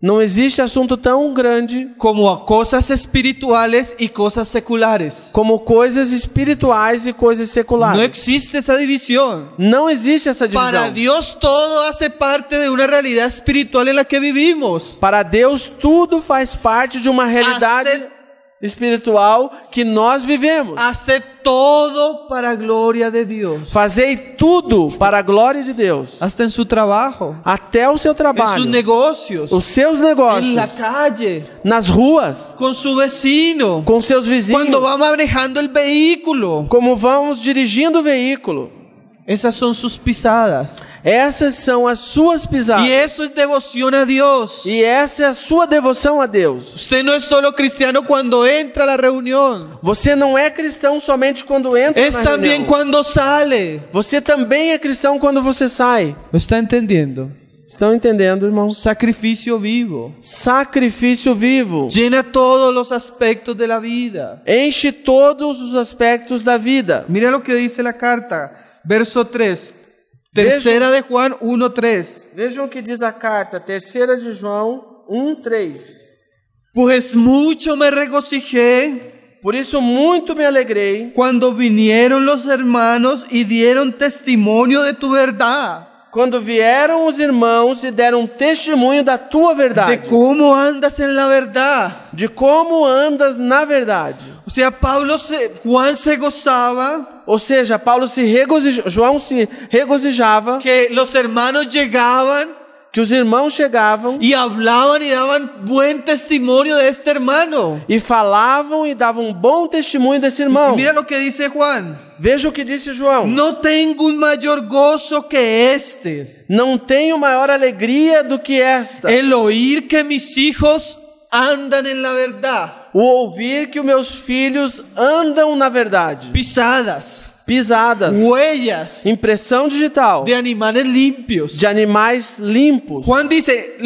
não existe assunto tão grande como a cosas espirituales y cosas seculares. como coisas espirituais e coisas seculares. No existe esa división. Não existe essa divisão. Para Dios todo hace parte de una realidad espiritual en la que vivimos. Para Deus, tudo faz parte de uma realidade espiritual que nós vivemos. Hace todo para a gloria de Dios. Fazei tudo para a glória de Deus. Hasta en su trabajo, Até o seu en trabalho, sus negocios, os seus en negócios, la calle, nas ruas, con su vecino, com seus vizinhos, cuando va manejando el vehículo. como vamos dirigindo o veículo. Esas son sus pisadas. Essas são as suas pisadas. Y eso es devoción a Dios. E essa é a sua devoção a Deus. Usted no es solo cristiano cuando entra a la reunión. Você não é cristão somente quando entra Es na también reunião. cuando sale. Você também é cristão quando você sai. ¿Lo está entendiendo? Estão entendendo, irmãos? Sacrificio vivo. Sacrifício vivo. Llena todos los aspectos de la vida. Enche todos os aspectos da vida. Mira lo que dice la carta. Verso 3. Tercera de Juan 1:3. Vejam o que diz a carta, 3 de João 1:3. Pues mucho me regocijé Por isso muito me alegrei cuando vinieron los hermanos y dieron testimonio de tu verdad, quando vieram os irmãos e deram testemunho da tua verdade, de cómo andas en la verdad. de como andas na verdade. O sea, Juan se gozaba Ou seja, João se regozijava que los hermanos llegaban que os irmãos chegavam y hablaban y daban buen testimonio de este hermano. e falavam e davam bom testemunho desse irmão. Mira lo que dice Juan. Veja o que disse João. No tengo un mayor gozo que este, Não tenho maior alegria do que esta, el oír que mis hijos andan en la verdad. o ouvir que os meus filhos andam na verdade. Pisadas, Pisadas, huellas impressão digital de animales limpios. de animais limpos. Juan dice,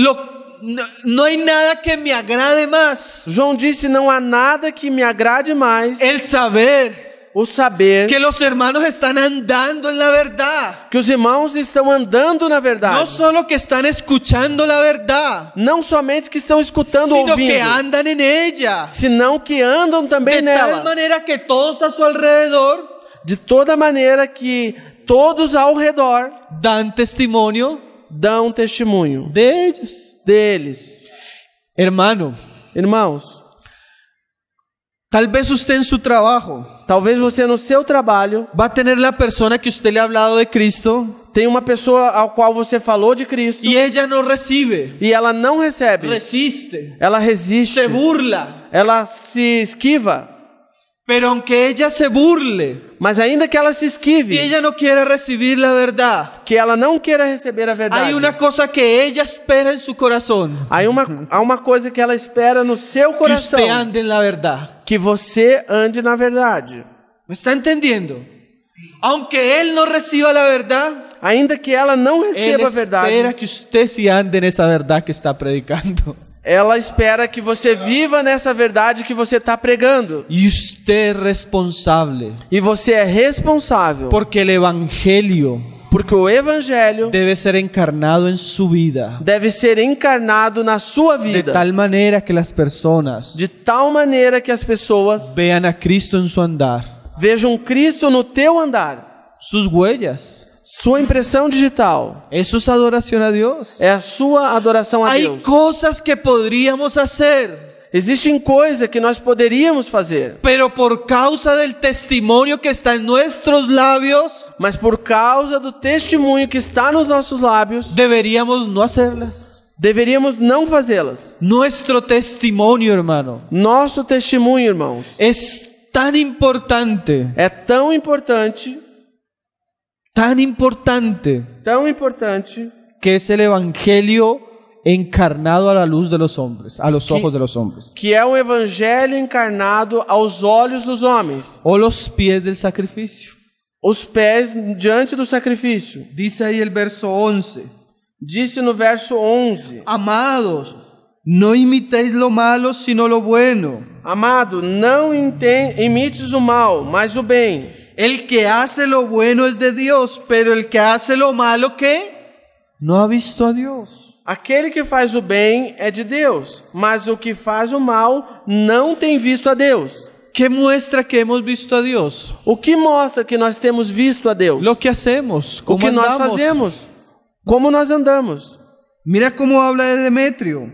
no hay nada que me agrade más. João disse, não há nada que me agrade mais El saber o saber que los hermanos están andando en la verdad. que os irmãos estão andando na verdade. No solo que están escuchando la verdad, Não somente que estão escutando, sino ouvindo, que andan en ella. senão que andam também De tal nela. manera que todos a su alrededor De toda maneira que todos ao redor dan testimonio dão testemunho de ellos. deles. Hermano, Irmãos, tal vez usted en su trabajo talvez você no seu trabalho va a tener la persona que usted le ha hablado de Cristo tenha uma pessoa ao qual você falou de Cristo y ella no recibe, e ela não recebe. resiste, Ela resiste. se burla. Ela se esquiva. Pero aunque ella se burle Mas ainda que ela se y esquive, ella no quiera recibir la verdad, que ela não queira receber a verdade, hay una cosa que ella espera en su corazón. há uma coisa que ela espera no seu Que coração, usted ande en la verdad. que você ande na verdade. ¿Me está entendiendo? Aunque él no reciba la verdad, Ainda que ela não él receba a espera verdade, que usted sí ande en esa verdad que está predicando. ela espera que você viva nessa verdade que você está pregando. Y usted es responsable. E você é responsável, Porque el evangelio porque o evangelho debe ser encarnado en su vida. deve ser encarnado na sua De vida, tal manera que las personas de tal maneira que as pessoas vean a Cristo en su andar. vejam Cristo no teu andar. Sus huellas. Sua impressão digital Eso es adoración a Dios. é a sua adoração a Hay Deus. cosas que podríamos hacer, Existem coisas que nós poderíamos fazer, pero por causa del testimonio que está en nuestros labios, mas por causa do testemunho que está nos nossos lábios, deberíamos no hacerlas. deveríamos não fazê-las. Nuestro testimonio, hermano, Nosso testemunho, irmãos, es tan importante, é tão importante, que es el evangelio encarnado a la luz de los hombres, a los ojos de los hombres, que é o evangelho encarnado aos olhos dos homens, o los pies del sacrificio. os pés diante do sacrifício. Dice ahí el verso 11: Disse no verso 11: Amados, no imitéis lo malo, sino lo bueno. Amado, não imites o mal, mas o bem. El que hace lo bueno es de Dios, pero el que hace lo malo, ¿qué? No ha visto a Dios. Aquele que faz o bem é de Deus, mas o que faz o mal não tem visto a Deus. ¿Qué muestra que hemos visto a Dios? O que mostra que nós temos visto a Deus? Lo que hacemos, O cómo que nós andamos. fazemos? Como nós andamos? Mira cómo habla de Demetrio.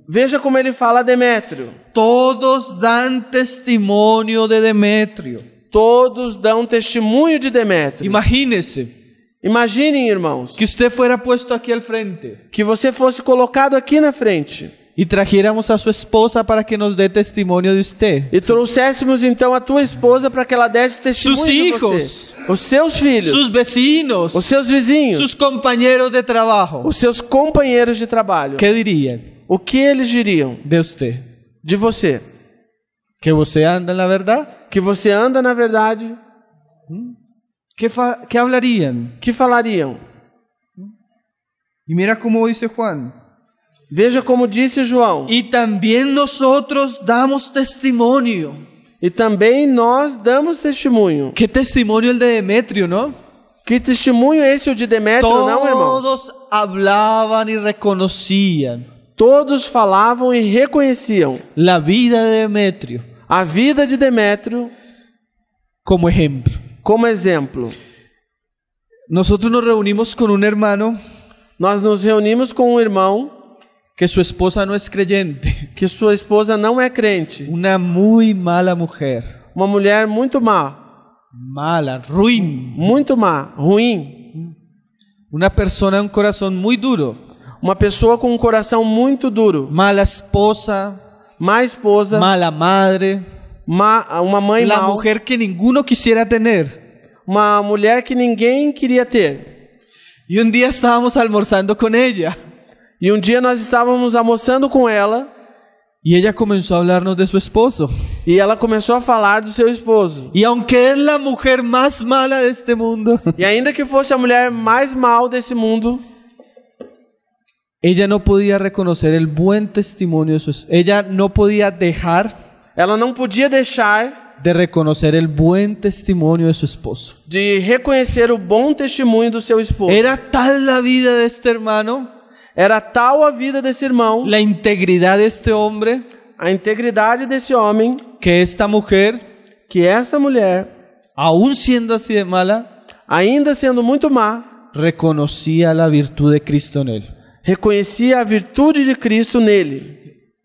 Veja como ele fala a Demétrio. Todos dan testimonio de Demetrio. Todos dão testemunho de Demétrio. Imagínese Imaginem, irmãos, que usted fuera puesto aquí al frente que você fosse colocado aqui na frente y trajéramos a su esposa para que nos dé testimonio de usted. e trouxéssemos então a tua esposa para que ela desse testemunho Sus de hijos. você. Os seus filhos, Sus vecinos, os seus vizinhos, sus compañeros de trabajo. os seus companheiros de trabalho. ¿Qué dirían O que eles diriam de usted? de você? ¿Que usted anda en la verdad? Que você anda na verdade? ¿Qué hablarían? Que falariam? Y mira cómo dice Juan. Veja como disse João. Y también nosotros damos testimonio. E também nós damos testemunho. ¿Qué testimonio el de Demetrio, no? Que testemunho é esse o de Demétrio, não, irmãos? Todos hablaban y reconocían Todos falavam e reconheciam la vida de Demetrio a vida de Demétrio como ejemplo. como exemplo. Nosotros nos reunimos con un hermano Nós nos reunimos com um irmão que su esposa no es creyente, que sua esposa não é crente. una muy mala mujer, Uma mulher muito má, mala, ruin, muito má, ruim. una persona de un corazón muy duro, Uma pessoa com um coração muito duro. mala esposa, Má esposa, mala madre, uma mãe la mal, mujer que ninguno quisiera tener. uma mulher que ninguém queria ter. Y un día estábamos almorzando con ella E um dia nós estávamos almoçando com ela y ella comenzó a hablarnos de su esposo. e ela começou a falar do seu esposo. Y aunque es la mujer más mala de este mundo, E ainda que fosse a mulher mais mal desse mundo, ella no podía reconocer el buen testimonio de su esposo. Ella no podía dejar ela não podia deixar de reconocer el buen testimonio de su esposo. de reconhecer o bom testemunho do seu esposo. Era tal la vida de este hermano, Era tal a vida desse irmão, la integridad de este hombre, a integridade desse homem, que esta mujer, que essa mulher, aún siendo así de mala, ainda sendo muito má, reconocía la virtud de Cristo en él. reconhecia a virtude de Cristo nele.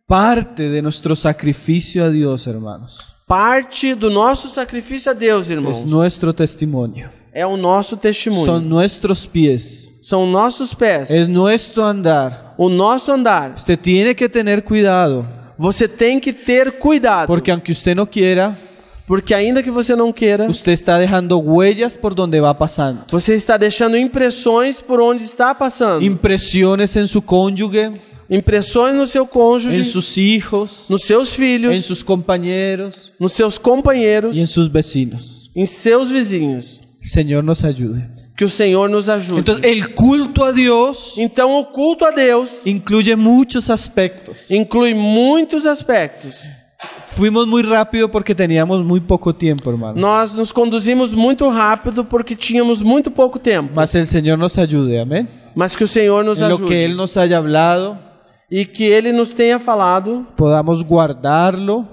Parte de nuestro sacrificio a Dios, hermanos, Parte do nosso sacrifício a Deus, irmãos, es nuestro testimonio. é o nosso testemunho. Son nuestros pies, São nossos pés, es nuestro andar. o nosso andar. Usted tiene que tener cuidado, Você tem que ter cuidado, porque aunque usted no quiera, Porque ainda que você não queira, usted está dejando huellas por donde va pasando. você está deixando impressões por onde está passando. Impresiones en su cónyuge, Impressões no seu cônjuge, en sus hijos, nos seus filhos, en sus compañeros nos seus companheiros, y en sus vecinos. em seus vizinhos. Señor nos ayude. Que o Senhor nos ajude. Entonces, el culto a Dios Então, o culto a Deus incluye muchos aspectos. inclui muitos aspectos. Fuimos muy rápido porque teníamos muy poco tiempo, hermano. Nós nos conduzimos muito rápido porque tínhamos muito pouco tempo. Mas el Señor nos ayude, amén. Mas que o Senhor nos En lo que ajude. Él nos haya hablado, E que Ele nos tenha falado, podamos guardarlo,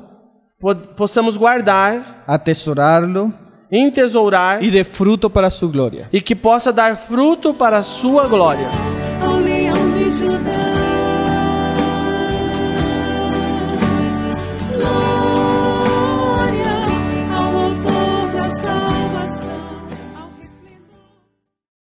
possamos guardar, atesorarlo entesourar y de fruto para su gloria. e que possa dar fruto para a sua glória. ao leão de Judá.